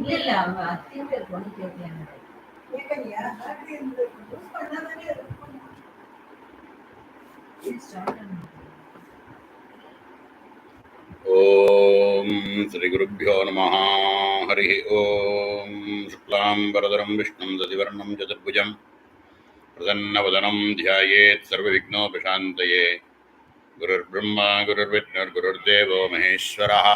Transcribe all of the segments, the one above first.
இல்ல இல்ல அவங்க அத்தியந்த பொண்ணு கேட்கலையா கேட்கலையா யூஸ் பண்ணாதானே ओम श्री गुरुभ्यो नमः हरि ओम शुक्लांबरधरं विष्णुं दधिवर्णं चतुर्भुजं प्रसन्नवदनं ध्यायेत् सर्वविघ्नोपशान्तये गुरुर्ब्रह्मा गुरुर्विष्णुर्गुरुर्देवो महेश्वरः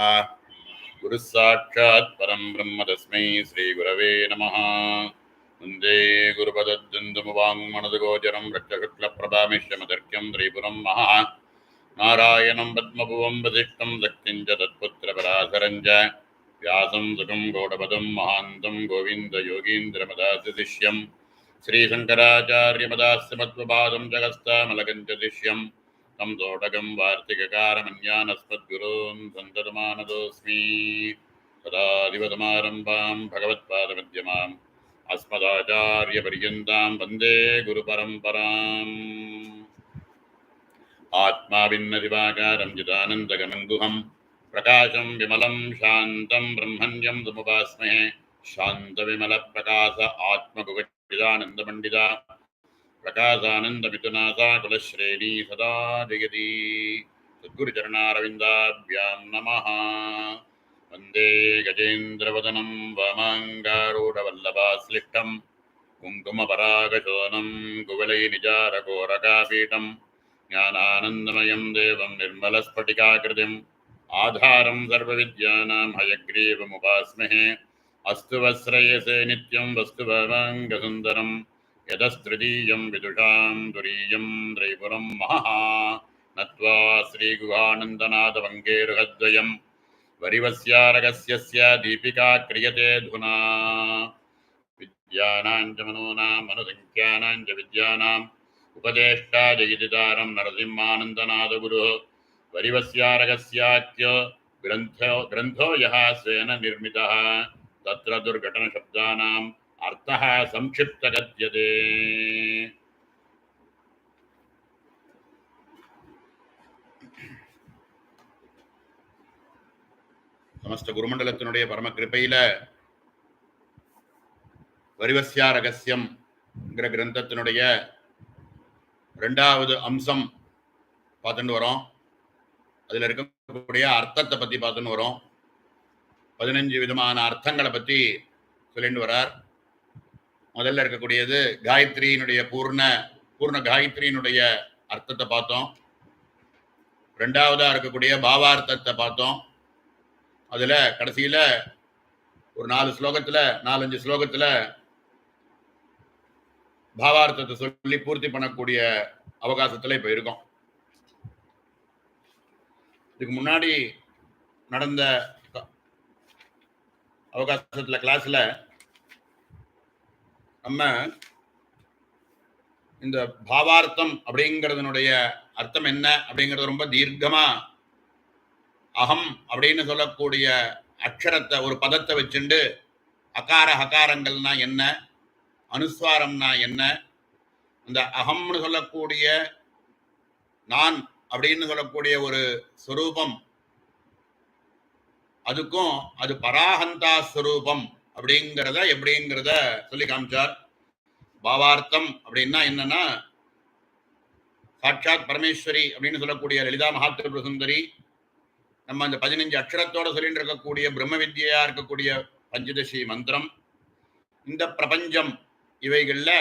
गुरुः साक्षात् परं ब्रह्म तस्मै श्रीगुरवे नमः वन्दे गुरुपदद्वन्द्वमुवाङ्मनदगोचरं रक्तशुक्लप्रभामिश्रमदर्क्यं त्रिपुरं महः नारायणं पद्मभुवं वसिष्ठं शक्तिं च तत्पुत्रपराशरं च व्यासं सुखं गौडपदं महान्तं गोविन्दयोगीन्द्रमदास्य शिष्यं श्रीशङ्कराचार्यमदास्य मध्वपादं जगस्तामलकं च शिष्यं तं तोटकं वार्तिककारमन्यानस्मद्गुरून् सन्ततमानतोऽस्मि सदाशिवसमारम्भां भगवत्पादमध्यमाम् अस्मदाचार्यपर्यन्तां वन्दे गुरुपरम्पराम् आत्माभिन्नदिवाकारं चिदानन्दगमङ्गुहं प्रकाशं विमलं शान्तं ब्रह्मण्यं समुपास्महे शान्तविमलप्रकाश आत्मगुगचिदानन्दपण्डिता प्रकाशानन्दमिथुनासा कुलश्रेणी सदा जयति सद्गुरुचरणारविन्दाभ्यां नमः वन्दे गजेन्द्रवदनं वामाङ्गारूढवल्लभाश्लिष्टं कुङ्कुमपरागशोनं कुवलैनिजारकोरकापीठं ज्ञानानन्दमयं देवं निर्मलस्फटिकाकृतिम् आधारं सर्वविद्यानां हयग्रीवमुपास्महे अस्तु वस्रयसे नित्यं वस्तुभवङ्गसुन्दरं यतस्तृतीयं विदुषां तुरीयं त्रैपुरं महः नत्वा श्रीगुहानन्दनाथवङ्गेरुहद्वयं वरिवस्यारगस्यस्य दीपिका क्रियते धुना विद्यानां च मनूनां मनुसङ्ख्यानां च विद्यानाम् उपदेष्टा जयितिदारं नरसिंहानन्दनाथगुरुः वरिवस्यारगस्याख्यो ग्रन्थो यः स्वेन निर्मितः तत्र दुर्घटनशब्दानाम् अर्थः संक्षिप्तगद्यते समस्त गुरुमण्डलத்தினுடைய பரம கிருபையில வரிவஸ்யாரகஸ்யம்ங்கிற கிரந்தத்தினுடைய ரெண்டாவது அம்சம் பார்த்துட்டு வரோம். அதில் இருக்கக்கூடிய அர்த்தத்தை பற்றி பார்த்துன்னு வரோம். 15 விதமான அர்த்தங்களை பற்றி சொல்லிட்டு வரார். முதல்ல இருக்கக்கூடியது காயத்ரியினுடைய பூர்ண காயத்ரியினுடைய அர்த்தத்தை பார்த்தோம். ரெண்டாவதா இருக்கக்கூடிய பாவார்த்தத்தை பார்த்தோம். அதுல கடைசியில ஒரு 4-5 ஸ்லோகத்துல பாவார்த்தத்தை சொல்லி பூர்த்தி பண்ணக்கூடிய அவகாசத்துல இப்ப இருக்கும். இதுக்கு முன்னாடி நடந்த அவகாசத்துல கிளாஸ்ல நம்ம இந்த பாவார்த்தம் அப்படிங்கிறதுனுடைய அர்த்தம் என்ன அப்படிங்கிறது ரொம்ப தீர்க்கமா அகம் அப்படின்னு சொல்லக்கூடிய அக்ஷரத்தை ஒரு பதத்தை வச்சுண்டு அகார ஹகாரங்கள்னா என்ன, அனுஸ்வாரம்னா என்ன, அந்த அகம்னு சொல்லக்கூடிய நான் அப்படின்னு சொல்லக்கூடிய ஒரு ஸ்வரூபம், அதுக்கும் அது பராஹந்தா ஸ்வரூபம் அப்படிங்கிறத எப்படிங்கிறத சொல்லி காமிச்சார். பாவார்த்தம் அப்படின்னா என்னன்னா, சாட்சாத் பரமேஸ்வரி அப்படின்னு சொல்லக்கூடிய லலிதா மகாத்ரிபுர சுந்தரி நம்ம அந்த 15 அக்ஷரத்தோட சொல்லிட்டு இருக்கக்கூடிய பிரம்ம வித்யா இருக்கக்கூடிய பஞ்சதசி மந்திரம், இந்த பிரபஞ்சம், இவைகள்ல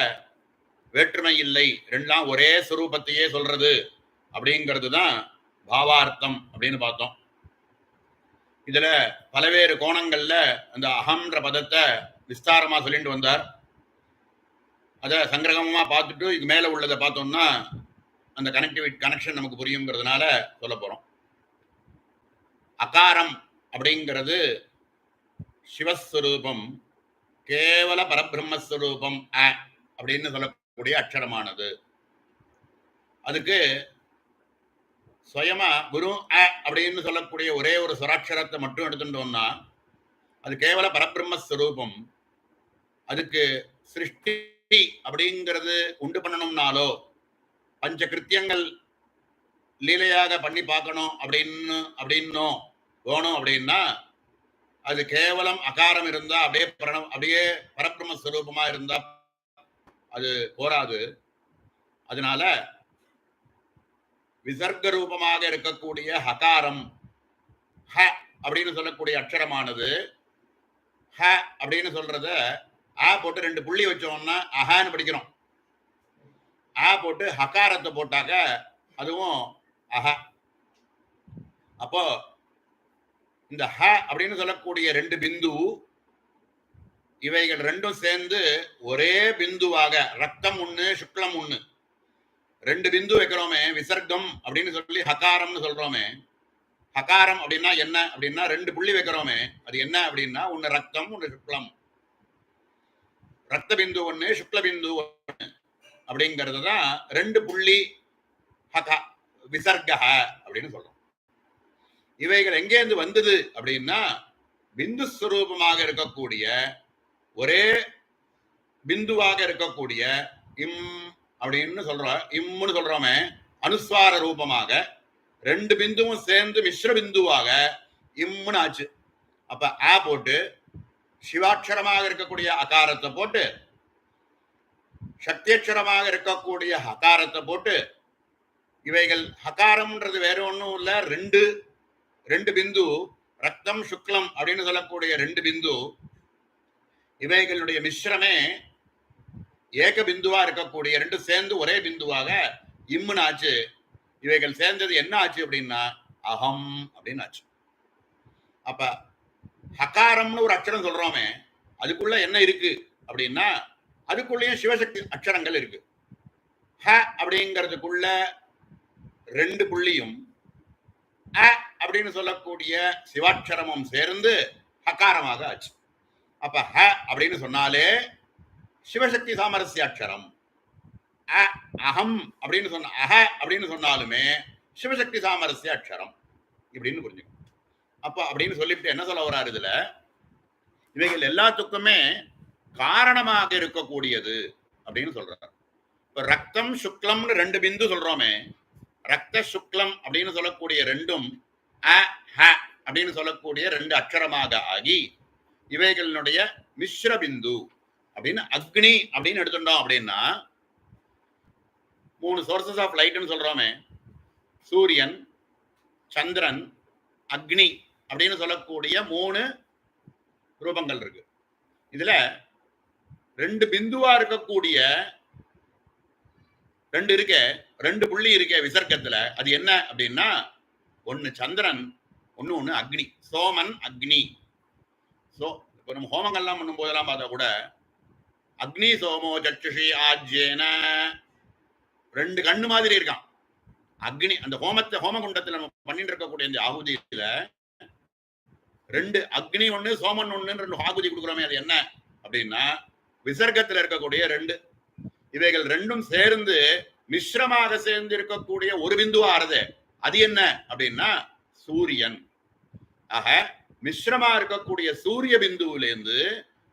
வேற்றுமை இல்லை, ரெண்டாம் ஒரே ஸ்வரூபத்தையே சொல்றது அப்படிங்கிறது தான் பாவார்த்தம் அப்படின்னு பார்த்தோம். இதுல பலவேறு கோணங்கள்ல அந்த அகம்ன்ற பதத்தை விஸ்தாரமா சொல்லிட்டு வந்தார். அதை சங்கிரகமா பார்த்துட்டு இது மேல உள்ளதை பார்த்தோம்னா அந்த கனெக்ஷன் நமக்கு புரியுங்கிறதுனால சொல்ல போறோம். அகாரம் அப்படிங்கிறது சிவஸ்வரூபம், கேவல பரபிரம்மஸ்வரூபம் அப்படின்னு சொல்லக்கூடிய அக்ஷரமானது. அதுக்கு சுயமா குரு அப்படின்னு சொல்லக்கூடிய ஒரே ஒரு சுராட்சரத்தை மட்டும் எடுத்துட்டோம்னா அது கேவல பரபிரம்மஸ்வரூபம். அதுக்கு சிருஷ்டி அப்படிங்கிறது உண்டு பண்ணணும்னாலோ பஞ்ச கிருத்தியங்கள் லீலையாக பண்ணி பார்க்கணும் அப்படின்னோ வேணும் அப்படின்னா அது கேவலம் அகாரம் இருந்தா அப்படியே பரபிரமஸ்வரூபமா இருந்தா அது போராது. அதனால விசர்க்க ரூபமாக இருக்கக்கூடிய ஹகாரம் ஹ அப்படின்னு சொல்லக்கூடிய அக்ஷரமானது ஹ அப்படின்னு சொல்றத ஆ போட்டு 2 புள்ளி வச்சோம்னா அஹான்னு படிக்கிறோம். ஆ போட்டு ஹகாரத்தை போட்டாக்க அதுவும் அஹ. அப்போ இந்த ஹ அப்படின்னு சொல்லக்கூடிய 2 பிந்து இவைகள் ரெண்டும் சேர்ந்து ஒரே பிந்துவாக ரத்தம் ஒண்ணு சுக்லம் ஒண்ணு 2 பிந்து வைக்கிறோமே விசர்க்கம் அப்படின்னு சொல்லி ஹகாரம்னு சொல்றோமே. ஹகாரம் அப்படின்னா என்ன அப்படின்னா 2 புள்ளி வைக்கிறோமே அது என்ன அப்படின்னா ஒண்ணு ரத்தம் ஒண்ணு சுக்லம். ரத்த பிந்து ஒண்ணு சுக்ல பிந்து ஒண்ணு அப்படிங்கிறது தான் 2 புள்ளி ஹகா விசர்க அப்படின்னு சொல்றோம். இவைகள் எங்கேருந்து வந்தது அப்படின்னா பிந்து ஸ்வரூபமாக இருக்கக்கூடிய ஒரே பிந்துவாக இருக்கக்கூடிய இம் அப்படின்னு சொல்றோம். இம்னு சொல்றோமே அனுஸ்வார ரூபமாக 2 பிந்துவும் சேர்ந்து மிஸ்ர பிந்துவாக இம்னு ஆச்சு. அப்ப ஆ போட்டு சிவாட்சரமாக இருக்கக்கூடிய அகாரத்தை போட்டு சக்தியட்சரமாக இருக்கக்கூடிய ஹகாரத்தை போட்டு இவைகள் ஹகாரம்ன்றது வேற ஒன்றும் இல்ல. ரெண்டு பிந்து ரத்தம் சுக்லம் அப்படின்னு சொல்லக்கூடிய 2 பிந்து இவைகளுடைய மிஸ்ரமே ஏக பிந்துவா இருக்கக்கூடிய 2 சேர்ந்து ஒரே பிந்துவாக இம்முன்னு ஆச்சு. இவைகள் சேர்ந்தது என்ன ஆச்சு அப்படின்னா அகம் அப்படின்னு ஆச்சு. அப்ப ஹகாரம்னு ஒரு அக்ஷரம் சொல்றோமே அதுக்குள்ள என்ன இருக்கு அப்படின்னா அதுக்குள்ளேயும் சிவசக்தி அக்ஷரங்கள் இருக்கு. ஹ அப்படிங்கிறதுக்குள்ள 2 புள்ளியும் அ அப்படின்னு சொல்லக்கூடிய சிவாட்சரமும் சேர்ந்து ஹகாரமாக ஆச்சு. அப்ப ஹ அப்படின்னு சொன்னாலே சிவசக்தி சாமரஸ்ய அக்ஷரம். அகம் அப்படின்னு சொன்ன அஹ அப்படின்னு சொன்னாலுமே சிவசக்தி சாமரஸ்ய அக்ஷரம் இப்படின்னு புரிஞ்சுக்கணும். அப்ப அப்படின்னு சொல்லிவிட்டு என்ன சொல்ல வர்றாரு இதுல இவைகள் எல்லாத்துக்குமே காரணமாக இருக்கக்கூடியது அப்படின்னு சொல்றாரு. இப்ப ரத்தம் சுக்லம்னு 2 பிந்து சொல்றோமே ரத்த சுக்லம் அப்படின்னு சொல்லக்கூடிய 2ம் அ ஹ அப்படின்னு சொல்லக்கூடிய 2 அக்ஷரமாக ஆகி இவைகளுடைய மிஸ்ர பிந்து அப்படின்னு அக்னி அப்படின்னு எடுத்துட்டோம் அப்படின்னா 3 சோர்சஸ் ஆஃப் லைட்னு சொல்றோமே சூரியன் சந்திரன் அக்னி அப்படின்னு சொல்லக்கூடிய 3 ரூபங்கள் இருக்கு. இதுல 2 பிந்துவா இருக்கக்கூடிய 2 இருக்க 2 புள்ளி இருக்க விசர்க்கத்துல அது என்ன அப்படின்னா ஒன்னு சந்திரன் ஒன்னு அக்னி சோமன் அக்னி. இப்ப நம்ம ஹோமங்கள்லாம் பண்ணும் போதெல்லாம் பார்த்தா கூட அக்னி சோமோ சச்சுஷி ஆஜ்யேன 2 கண்ணு மாதிரி இருக்கான் அக்னி. அந்த ஹோமகுண்டத்துல நம்ம பண்ணிட்டு இருக்கக்கூடிய இந்த ஆகுதியில 2 அக்னி ஒண்ணு சோமன் ஒண்ணு 2 ஆகுதி கொடுக்குறோமே அது என்ன அப்படின்னா விசர்க்கத்துல இருக்கக்கூடிய 2 இவைகள் 2ம் சேர்ந்து மிஸ்ரமாக சேர்ந்து இருக்கக்கூடிய ஒரு பிந்துவா ஆறுது அது என்ன அப்படின்னா சூரியன். ஆக மிஸ்ரமா இருக்கக்கூடிய சூரிய பிந்துவிலிருந்து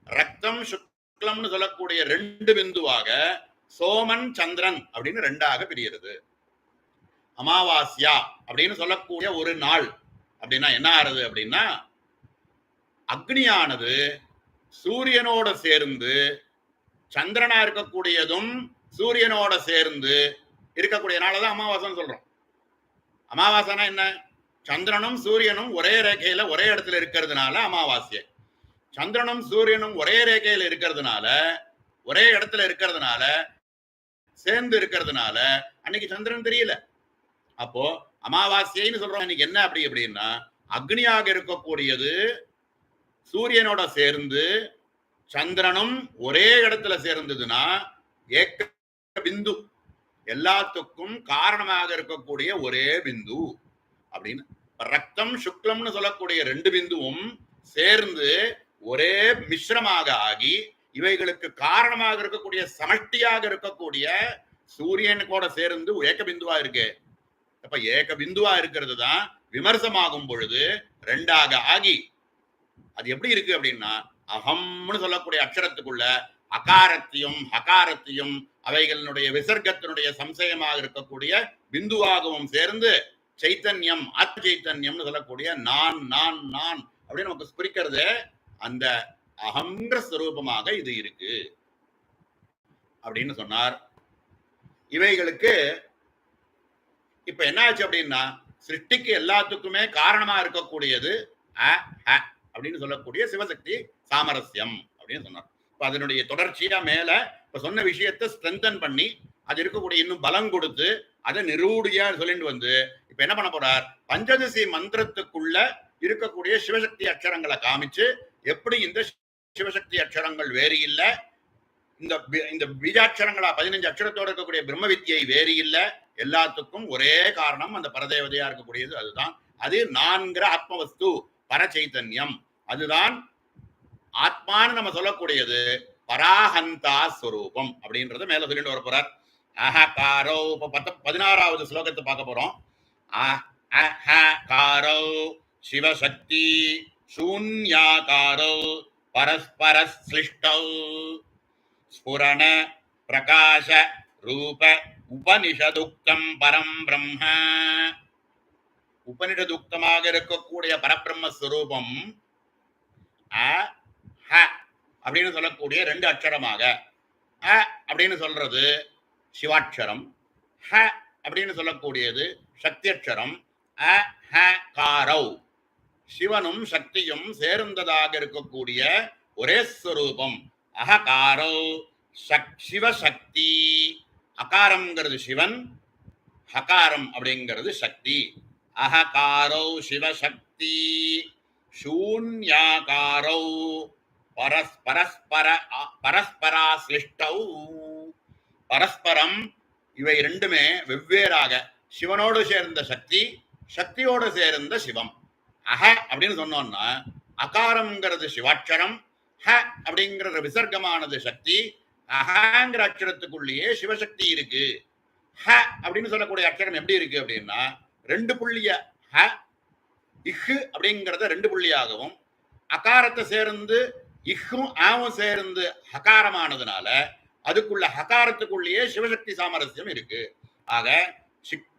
ரத்தம் சுக்லம்னு சொல்லக்கூடிய 2 பிந்துவாக சோமன் சந்திரன் அப்படின்னு 2ஆக பிரிகிறது. அமாவாஸ்யா அப்படின்னு சொல்லக்கூடிய ஒரு நாள் அப்படின்னா என்ன ஆறுது அப்படின்னா அக்னியானது சூரியனோட சேர்ந்து சந்திரனா இருக்கக்கூடியதும் சூரியனோட சேர்ந்து இருக்கக்கூடிய நாளதான் அமாவாசைன்னு சொல்றோம். அமாவாசைனா என்ன சந்திரனும் சூரியனும் ஒரே ரேகையில ஒரே இடத்துல இருக்கிறதுனால அமாவாசை. சந்திரனும் சூரியனும் ஒரே ரேகையில இருக்கிறதுனால ஒரே இடத்துல இருக்கிறதுனால சேர்ந்து இருக்கிறதுனால அன்னைக்கு சந்திரன் தெரியல. அப்போ அமாவாசைன்னு சொல்றோம். இன்னைக்கு என்ன அப்படின்னா அக்னியாக இருக்கக்கூடியது சூரியனோட சேர்ந்து சந்திரனும் ஒரே இடத்துல சேர்ந்ததுன்னா ஏக பிந்து எல்லாத்துக்கும் காரணமாக இருக்கக்கூடிய ஒரே பிந்து அப்படின்னு. ரத்தம் சுக்லம்னு சொல்லக்கூடிய 2 பிந்துவும் சேர்ந்து ஒரே மிஸ்ரமாக ஆகி இவைகளுக்கு காரணமாக இருக்கக்கூடிய சமஷ்டியாக இருக்கக்கூடிய சூரியன் கூட சேர்ந்து ஏக பிந்துவா இருக்கு. அப்ப ஏக பிந்துவா இருக்கிறது தான் விமர்சமாகும் பொழுது 2ஆக ஆகி அது எப்படி இருக்கு அப்படின்னா அகம்னு சொல்லக்கூடிய அக்ஷரத்துக்குள்ள அகாரத்தையும் ஹகாரத்தையும் அவைகளினுடைய விசர்க்கத்தினுடைய சம்சயமாக இருக்கக்கூடிய பிந்துவாகவும் சேர்ந்து சைத்தன்யம் ஆத்ம சைத்தன்யம்னு சொல்லக்கூடிய நான் நான் நான் அப்படின்னு நமக்கு குறிக்கிறது அந்த அகங்கிற ஸ்வரூபமாக இது இருக்கு அப்படின்னு சொன்னார். இவைகளுக்கு இப்ப என்ன ஆச்சு அப்படின்னா, சிருஷ்டிக்கு எல்லாத்துக்குமே காரணமா இருக்கக்கூடியது அப்படின்னு சொல்லக்கூடிய சிவசக்தி சாமரஸ்யம் அப்படின்னு சொன்னார். இப்ப அதனுடைய தொடர்ச்சியா மேல இப்ப சொன்ன விஷயத்தை ஸ்ட்ரென்தன் பண்ணி அது இருக்கக்கூடிய இன்னும் பலம் கொடுத்து அதை நிரூடியா சொல்லிட்டு வந்து இப்ப என்ன பண்ண போறார், பஞ்சதசி மந்திரத்துக்குள்ள இருக்கக்கூடிய சிவசக்தி அக்ஷரங்களை காமிச்சு எப்படி இந்த சிவசக்தி அக்ஷரங்கள் வேறு இல்லை, இந்த பீஜாட்சரங்களா 15 அக்ஷரத்தோட இருக்கக்கூடிய பிரம்ம வித்தியை வேறு இல்லை, எல்லாத்துக்கும் ஒரே காரணம் அந்த பரதேவதையா இருக்கக்கூடியது. அதுதான் அது நான்கிற ஆத்மவஸ்து பரச்சைத்தன்யம். அதுதான் ஆத்மான்னு நம்ம சொல்லக்கூடியது பராஹந்தா ஸ்வரூபம் அப்படின்றத மேல சொல்லிட்டு வர போறார். அஹகாரோ 16வது ஸ்லோகத்தை பார்க்க போறோம். அஹகாரோ சிவசக்தி சூன்யாகாரோ பரஸ்பர ஸ்லிஷ்டௌ ஸ்புரண பிரகாச ரூப உபனிஷதுக்தம் பரம் பிரம்ம. உபனிஷதுக்தமாக இருக்கக்கூடிய பரபிரம்மஸ்வரூபம் அப்படின்னு சொல்லக்கூடிய 2 அக்ஷரமாக, அப்படின்னு சொல்றது சிவாட்சரம், அப்படின்னு சொல்லக்கூடியது சக்தி அக்ஷரம். சிவனும் சக்தியும் சேர்ந்ததாக இருக்கக்கூடிய ஒரே ஸ்வரூபம் அககாரோ சிவசக்தி. அகாரம்ங்கிறது சிவன், ஹகாரம் அப்படிங்கிறது சக்தி. அககாரோ சிவசக்தி சூன்யாகாரோ பரஸ்பராஸ்லிஷ்டௌ. பரஸ்பரம் இவை ரெண்டுமே வெவ்வேறாக, சிவனோடு சேர்ந்த சக்தி, சக்தியோடு சேர்ந்த சிவம். அஹ அப்படின்னு சொன்னோம்னா அகாரம்ங்கிறது சிவாட்சரம், ஹ அப்படிங்கிற விசர்க்கமானது சக்தி, அஹங்கிற அக்ஷரத்துக்குள்ளேயே சிவசக்தி இருக்கு. ஹ அப்படின்னு சொல்லக்கூடிய அக்ஷரம் எப்படி இருக்கு அப்படின்னா 2 புள்ளிய ஹ, இஹ் அப்படிங்கிறத 2 புள்ளியாகவும், அகாரத்தை சேர்ந்து இஹும் ஆவும் சேர்ந்து ஹகாரமானதுனால அதுக்குள்ள ஹகாரத்துக்குள்ளேயே சிவசக்தி சாமரஸ்யம் இருக்கு. ஆக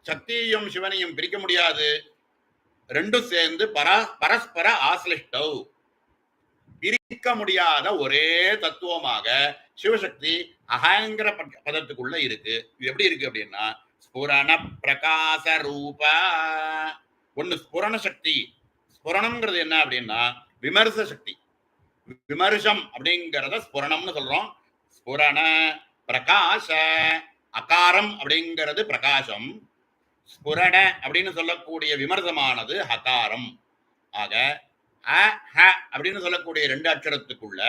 சக்தியையும் சிவனையும் பிரிக்க முடியாது, ரெண்டும் சேர்ந்து பரஸ்பர ஆஸ்லிஷ்டௌ, பிரிக்க முடியாத ஒரே தத்துவமாக சிவசக்தி அகங்கிற பதத்துக்குள்ள இருக்கு. இது எப்படி இருக்கு அப்படின்னா ஸ்புரண பிரகாச ரூப. ஒண்ணு ஸ்புரண சக்தி. ஸ்புரணம்ங்கிறது என்ன அப்படின்னா விமர்ச சக்தி. விமர்சம் அப்படிங்கிறத ஸ்புரணம்னு சொல்றோம். ஸ்புரண பிரகாச. அகாரம் அப்படிங்கிறது பிரகாசம், ஸ்புரண அப்படின்னு சொல்லக்கூடிய விமர்சமானது ஹகாரம். ஆக அப்படின்னு சொல்லக்கூடிய 2 அக்ஷரத்துக்குள்ள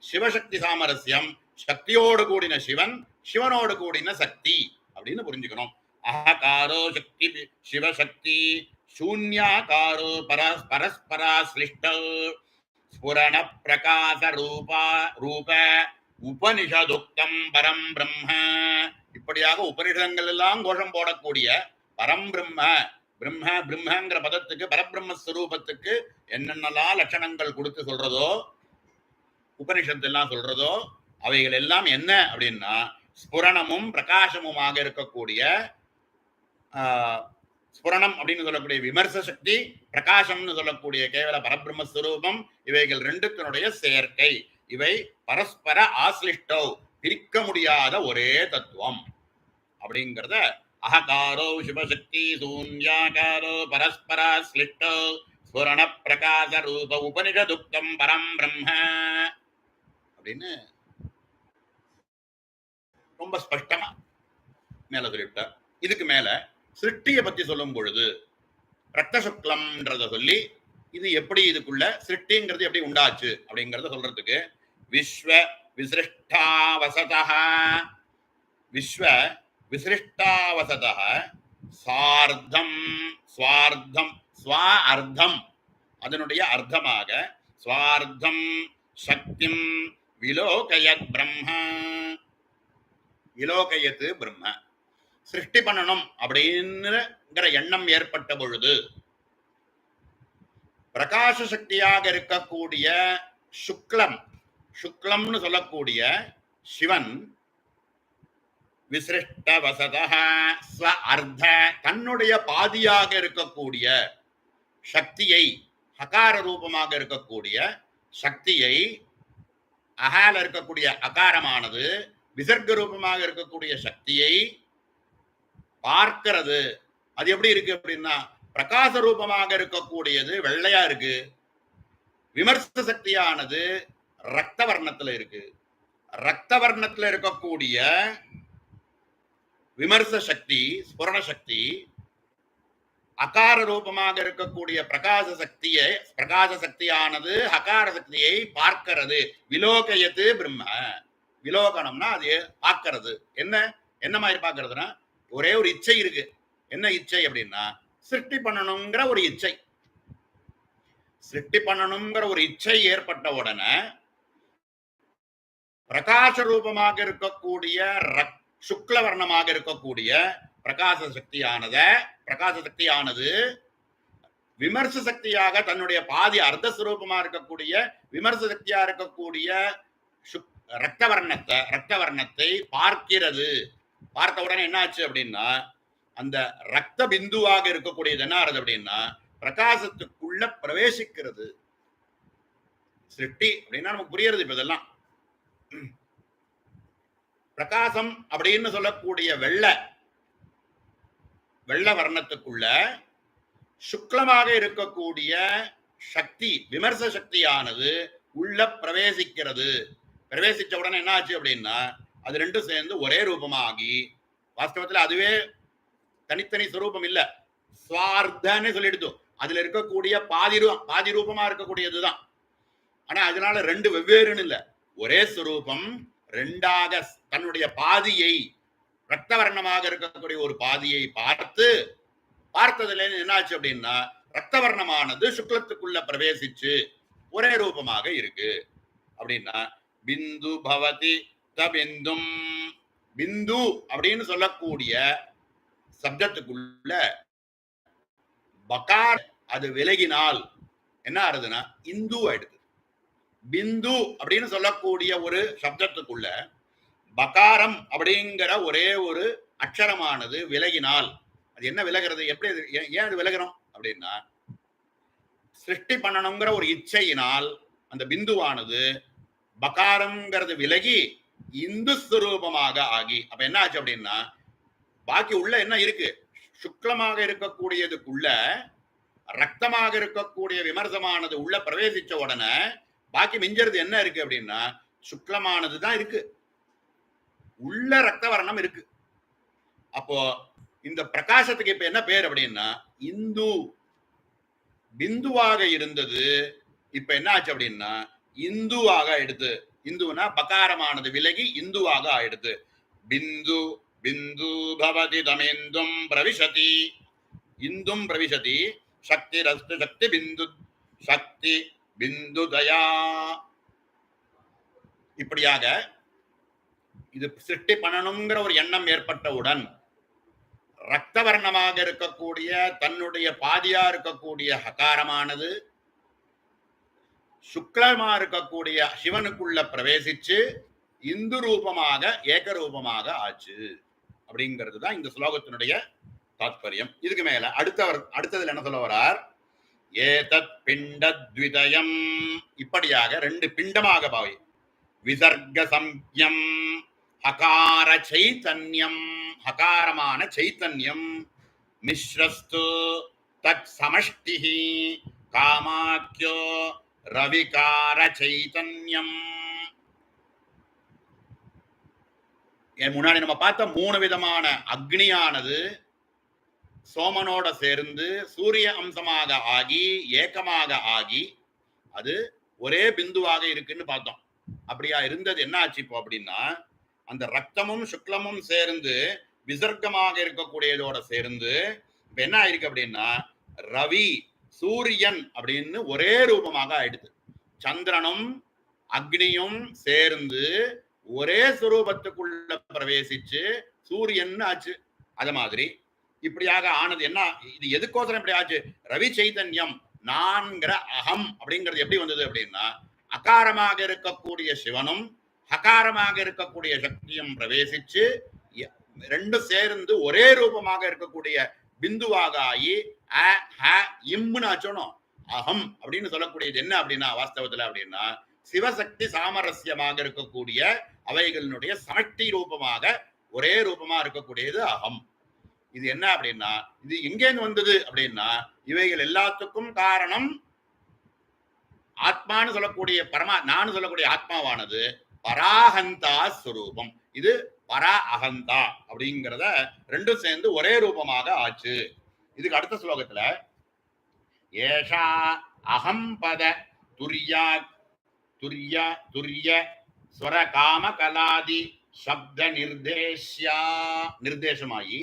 சிவசக்தி சாமரஸ்யம், சக்தியோடு கூடின சிவன், சிவனோடு கூடின சக்தி அப்படின்னு புரிஞ்சுக்கணும். அஹகாரோ சக்தி சிவசக்தி சூன்யாகாரோ பரஸ்பராஸ்லிஷ்டௌ ஸ்புரண பிரகாச ரூப உபனிஷதுக்தம் பரம் பிரம்ம. இப்படியாக உபனிஷதங்கள் எல்லாம் கோஷம் போடக்கூடிய பரம் பிரம்ம, பிரம்மங்கிற பதத்துக்கு பரபிரம்மஸ்வரூபத்துக்கு என்னென்னலாம் லட்சணங்கள் கொடுத்து சொல்றதோ, உபனிஷத்து எல்லாம் சொல்றதோ, அவைகள் எல்லாம் என்ன அப்படின்னா ஸ்புரணமும் பிரகாசமுமாக இருக்கக்கூடிய ஸ்புரணம் அப்படின்னு சொல்லக்கூடிய விமர்ச சக்தி, பிரகாசம்னு சொல்லக்கூடிய கேவல பரபிரம்மஸ்வரூபம், இவைகள் 2த்தினுடைய சேர்க்கை. இவை பரஸ்பர ஆஸ்லிஷ்டோ, பிரிக்க முடியாத ஒரே தத்துவம் அப்படிங்கிறத அஹகாரோ சிவசக்தி சூன்யாகாரோ பரஸ்பராஸ்லிஷ்டோ ஸ்புரண பிரகாச ரூப உபனிஷதுக்தம் பரம் பிரம்ம அப்படின்னு ரொம்ப ஸ்பஷ்டமா மேல சொல்லிவிட்டார். இதுக்கு மேல சிருஷ்டியை பத்தி சொல்லும் பொழுது ரத்த சுக்லம்ன்றத சொல்லி இது எப்படி இதுக்குள்ள சிருஷ்டிங்கிறது எப்படி உண்டாச்சு அப்படிங்கறத சொல்றதுக்கு விஸ்வ விசிருஷ்டாவசதः விஸ்வ விசிருஷ்டாவசதः சார்த்தம் ஸ்வார்த்தம் ஸ்வா அர்த்தம் அதனுடைய அர்த்தமாக ஸ்வார்த்தம் சக்திம் விலோகயத் பிரம்ம. விலோகயத்து பிரம்ம. சிருஷ்டி பண்ணணும் அப்படிங்கிற எண்ணம் ஏற்பட்ட பொழுது பிரகாச சக்தியாக இருக்கக்கூடிய சுக்லம்னு சொல்லக்கூடிய சிவன் விசிருஷ்டவசதः ஸ்வ அர்த்த தன்னுடைய பாதியாக இருக்கக்கூடிய சக்தியை ஹகார ரூபமாக இருக்கக்கூடிய சக்தியை, அகால இருக்கக்கூடிய அகாரமானது விசர்க்க ரூபமாக இருக்கக்கூடிய சக்தியை பார்க்கிறது. அது எப்படி இருக்கு அப்படின்னா, பிரகாச ரூபமாக இருக்கக்கூடியது வெள்ளையா இருக்கு, விமர்ச சக்தியானது ரத்த வர்ணத்துல இருக்கு. ரத்த வர்ணத்துல இருக்கக்கூடிய விமர்ச சக்தி, ஸ்புரண சக்தி, அகார ரூபமாக இருக்கக்கூடிய பிரகாச சக்தியானது அகார சக்தியை பார்க்கிறது. விலோகயத்து பிரம்ம. விலோகனம்னா அது பார்க்கிறது. என்ன என்ன மாதிரி பார்க்கிறதுனா, ஒரே ஒரு இச்சை இருக்கு. என்ன இச்சை அப்படின்னா, சிருஷ்டி பண்ணணுங்கிற ஒரு இச்சை. சிருஷ்டி பண்ணணுங்கிற ஒரு இச்சை ஏற்பட்ட உடனே பிரகாச ரூபமாக இருக்கக்கூடிய சுக்ல வர்ணமாக இருக்கக்கூடிய பிரகாச சக்தியானது விமர்ச சக்தியாக தன்னுடைய பாதி அர்த்த சுரூபமா இருக்கக்கூடிய விமர்ச சக்தியா இருக்கக்கூடிய ரத்த வர்ணத்தை பார்க்கிறது. பார்த்த உடனே என்ன ஆச்சு அப்படின்னா, அந்த ரத்த பிந்துவாக இருக்கக்கூடியது என்ன ஆகுது அப்படின்னா, பிரகாசத்துக்குள்ள பிரவேசிக்கிறது. சிருஷ்டி அப்படின்னா நமக்கு புரியுறது. இப்ப இதெல்லாம் பிரகாசம் அப்படின்னு சொல்லக்கூடிய வெள்ள வர்ணத்துக்குள்ள சுக்லமாக இருக்கக்கூடிய சக்தி, விமர்ச சக்தியானது உள்ள பிரவேசிக்கிறது. பிரவேசிச்ச உடனே என்ன ஆச்சு அப்படின்னா, அது ரெண்டும் சேர்ந்து ஒரே ரூபமாகி, வாஸ்தவத்துல அதுவே தனித்தனி சுரூபம் இல்ல, ஸ்வார்த்தன்னு சொல்லிடுது. அதுல இருக்கக்கூடிய பாதி ரூபமா இருக்கக்கூடியதுதான். ஆனா அதனால ரெண்டு வெவ்வேறுன்னு இல்ல, ஒரே சுரூபம் ரெண்டாக தன்னுடைய பாதியை, ரத்த வர்ணமாக இருக்கக்கூடிய ஒரு பாதியை பார்த்ததுல என்னாச்சு அப்படின்னா, ரத்த வர்ணமானது சுக்லத்துக்குள்ள பிரவேசிச்சு ஒரே ரூபமாக இருக்கு. அப்படின்னா பிந்து பவதி தபிந்தும், பிந்து அப்படின்னு சொல்லக்கூடிய சப்தத்துக்குள்ள பகார் அது விலகினால் என்ன ஆறுதுன்னா இந்து ஆயிடுது. பிந்து அப்படின்னு சொல்லக்கூடிய ஒரு சப்தத்துக்குள்ள பகாரம் அப்படிங்கிற ஒரே ஒரு அக்ஷரமானது விலகினால், அது என்ன விலகிறது, எப்படி, ஏன் அது விலகிறோம் அப்படின்னா, சிருஷ்டி பண்ணணுங்கிற ஒரு இச்சையினால் அந்த பிந்துவானது பகாரம்ங்கிறது விலகி இந்து ஸ்வரூபமாக ஆகி, அப்ப என்ன ஆச்சு அப்படின்னா, பாக்கி உள்ள என்ன இருக்கு, சுக்லமாக இருக்கக்கூடியதுக்குள்ள ரத்தமாக இருக்கக்கூடிய விமர்சமானது உள்ள பிரவேசிச்ச உடனே பாக்கி மிஞ்சறது என்ன இருக்கு அப்படின்னா, சுக்லமானது தான் இருக்கு, உள்ள ரத்த வர்ணம் இருக்கு. அப்போ இந்த பிரகாசத்துக்கு இப்ப என்ன பேர் அப்படின்னா இந்து. பிந்துவாக இருந்தது இப்ப என்ன ஆச்சு அப்படின்னா இந்துவாக எடுத்து, இந்துனா பகாரமானது விலகி இந்துவாக ஆயிடுது. பிந்து பிந்து பவதி தமேந்தும் பிரவிசதி, இந்தும் பிரவிசதி, சக்தி ரஸ்து சக்தி பிந்து சக்தி பிந்து தயா. இப்படியாக இது சிருஷ்டி பண்ணணுங்கிற ஒரு எண்ணம் ஏற்பட்டவுடன் ரத்த வர்ணமாக இருக்கக்கூடிய தன்னுடைய பாதியா இருக்கக்கூடிய ஹகாரமானது சுக்லமா இருக்கக்கூடிய சிவனுக்குள்ள பிரவேசிச்சு இந்து ரூபமாக ஏகரூபமாக ஆச்சு. அப்படிங்கிறது தான் இந்த ஸ்லோகத்தினுடைய தாத்பரியம். இதுக்கு மேல அடுத்ததுல என்ன சொல்ல வரார், ஏதத் பிண்டத்விதயம், இப்படியாக ரெண்டு பிண்டமாக பாவை, விசர்க சம்யம் ஹகார சைதன்யம், ஹகாரமான சைத்தன்யம், மிஸ்ரஸ்து தத் சமஷ்டிஹி காமாக்யோ ரவிகார சைதன்யம். முன்னாடி நம்ம பார்த்த மூணு விதமான அக்னியானது சோமனோட சேர்ந்து சூரிய அம்சமாக ஆகி ஏக்கமாக ஆகி அது ஒரே பிந்துவாக இருக்குன்னு பார்த்தோம். அப்படியா இருந்தது என்ன ஆச்சு இப்போ அப்படின்னா, அந்த ரத்தமும் சுக்லமும் சேர்ந்து விசர்க்கமாக இருக்கக்கூடியதோட சேர்ந்து இப்ப என்ன ஆயிருக்கு அப்படின்னா ரவி சூரியன் அப்படின்னு ஒரே ரூபமாக ஆயிடுது. சந்திரனும் அக்னியும் சேர்ந்து ஒரே சுரூபத்துக்குள்ள பிரவேசிச்சு சூரியன் ஆச்சு. அது மாதிரி இப்படியாக ஆனது. என்ன இது எதுக்கோசரம் இப்படி ஆச்சு, ரவி சைதன்யம் நான்கிற அகம் அப்படிங்கிறது எப்படி வந்தது அப்படின்னா, அகாரமாக இருக்கக்கூடிய சிவனும் ஹகாரமாக இருக்கக்கூடிய சக்தியும் பிரவேசிச்சு ரெண்டும் சேர்ந்து ஒரே ரூபமாக இருக்கக்கூடிய பிந்துவாக ஆகி இம்னு ஆச்சோனும் அகம் அப்படின்னு சொல்லக்கூடியது என்ன அப்படின்னா வாஸ்தவத்துல அப்படின்னா சிவசக்தி சாமரஸ்யமாக இருக்கக்கூடிய அவைகளினுடைய சமஷ்டி ரூபமாக ஒரே ரூபமா இருக்கக்கூடியது அகம். இது என்ன அப்படின்னா இது எங்கேருந்து வந்தது அப்படின்னா இவைகள் எல்லாத்துக்கும் காரணம் ஆத்மான்னு சொல்லக்கூடிய நான் சொல்லக்கூடிய ஆத்மாவானது பராஹந்தா ஸ்வரூபம். இது பரா அகந்தா அப்படிங்கிறத ரெண்டும் சேர்ந்து ஒரே ரூபமாக ஆச்சு. இதுக்கு அடுத்த ஸ்லோகத்துல ஏஷா அகம்பத துரியா துரிய துரிய ஸ்வர காம கலாதி சப்த நிர்தேசமாயி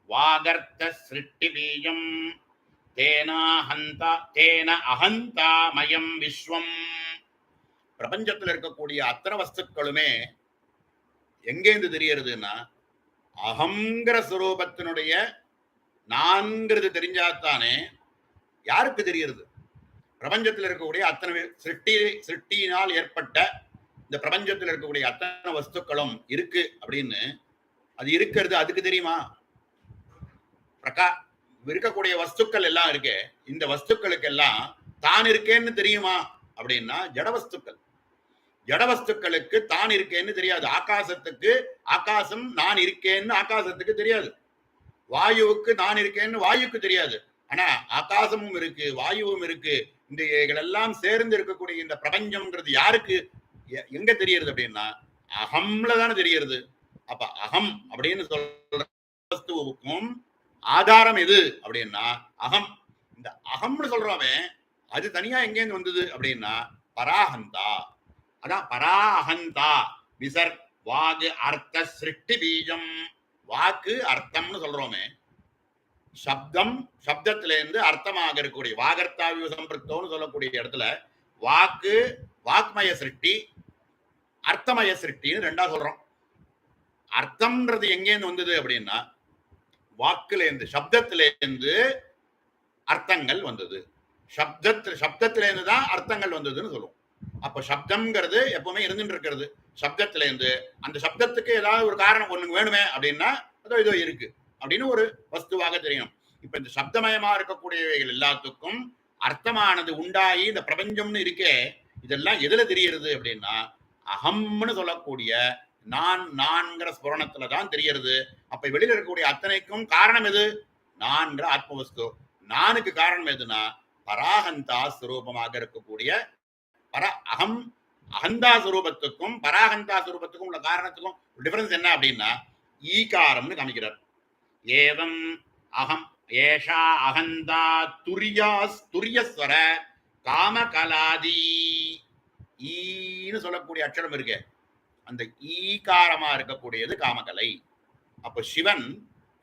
வாகர்த்த சிருஷ்டி பீஜம் தேன அகந்தாமயம் விஸ்வம். பிரபஞ்சத்தில் இருக்கக்கூடிய அத்தனை வஸ்துக்களுமே எங்கேந்து தெரியறதுன்னா அகங்கிற சுரூபத்தினுடைய நான்கிறது தெரிஞ்சாத்தானே யாருக்கு தெரியறது. பிரபஞ்சத்தில் இருக்கக்கூடிய அத்தனை சிருஷ்டியினால் ஏற்பட்ட இந்த பிரபஞ்சத்தில் இருக்கக்கூடிய அத்தனை வஸ்துக்களும் இருக்கு அப்படின்னு அது இருக்கிறது அதுக்கு தெரியுமா? இருக்கக்கூடிய வஸ்துக்கள் எல்லாம் இருக்கு, இந்த வஸ்துக்களுக்கு எல்லாம் தான் இருக்கேன்னு தெரியுமா அப்படின்னா ஜடவஸ்துக்கள். ஜடவஸ்துக்களுக்கு தான் இருக்கேன்னு தெரியாது. ஆகாசத்துக்கு ஆகாசம் நான் இருக்கேன்னு ஆகாசத்துக்கு தெரியாது. வாயுவுக்கு நான் இருக்கேன்னு வாயுக்கு தெரியாது. ஆனா ஆகாசமும் இருக்கு, வாயுவும் இருக்கு. இந்த எல்லாம் சேர்ந்து இருக்கக்கூடிய இந்த பிரபஞ்சம்ங்கிறது யாருக்கு எங்க தெரியுது அப்படின்னா அகம்ல தானே தெரியுது. அப்ப அகம் அப்படின்னு சொல்ற வஸ்துவுக்கும் ஆதாரம் எது அப்படின்னா அகம். இந்த அகம்னு சொல்றவன் அது தனியா எங்கேருந்து வந்தது அப்படின்னா பராஹந்தா. அதான் பராஹந்தா விசர் வாகு அர்த்த சிருஷ்டி பீஜம். வாக்கு அர்த்தம்னு சொல்றோமே, சப்தம் சப்தத்திலேருந்து அர்த்தமாக இருக்கக்கூடிய வாகர்த்தாவிய சம்பிருத்தோன்னு சொல்லக்கூடிய இடத்துல வாக்கு வாக்மய சிருஷ்டி அர்த்தமய சிருஷ்டின்னு ரெண்டா சொல்றோம். அர்த்தம்ன்றது எங்கேருந்து வந்தது அப்படின்னா வாக்குலேருந்து சப்தத்திலேருந்து அர்த்தங்கள் வந்தது. சப்தத்திலேருந்து தான் அர்த்தங்கள் வந்ததுன்னு சொல்லுவோம். அப்ப சப்தம்ங்கிறது எப்பவுமே இருந்துட்டு இருக்கிறது. சப்தத்திலேருந்து அந்த சப்தத்துக்கு ஏதாவது ஒரு காரணம் ஒண்ணு வேணுமே அப்படின்னா அதோ இதோ இருக்கு அப்படின்னு ஒரு வஸ்துவாக தெரியும். இப்ப இந்த சப்தமயமா இருக்கக்கூடியவைகள் எல்லாத்துக்கும் அர்த்தமானது உண்டாகி இந்த பிரபஞ்சம்னு இருக்கே, இதெல்லாம் எதுல தெரியுது அப்படின்னா அகம்னு சொல்லக்கூடிய நான்கிற ஸ்புரணத்துல தான் தெரிகிறது. அப்ப வெளியில இருக்கக்கூடிய அத்தனைக்கும் காரணம் எது? நான்கிற ஆத்மவஸ்து. நானுக்கு காரணம் எதுனா பராகந்தா ஸ்வரூபமாக இருக்கக்கூடிய அகந்தா சுரூபத்துக்கும் பராகந்தா சுரூபத்துக்கும் உள்ள காரணத்துக்கும் டிஃபரன்ஸ் என்ன அப்படின்னா ஈகாரம்னு காமிக்கிறார். ஏவம் அகம் ஏஷா அகந்தா துரியஸ்வர காமகலாதி. ஈன்னு சொல்லக்கூடிய அக்ஷரம் இருக்கு, அந்த ஈகாரமா இருக்கக்கூடியது காமகலை. அப்ப சிவன்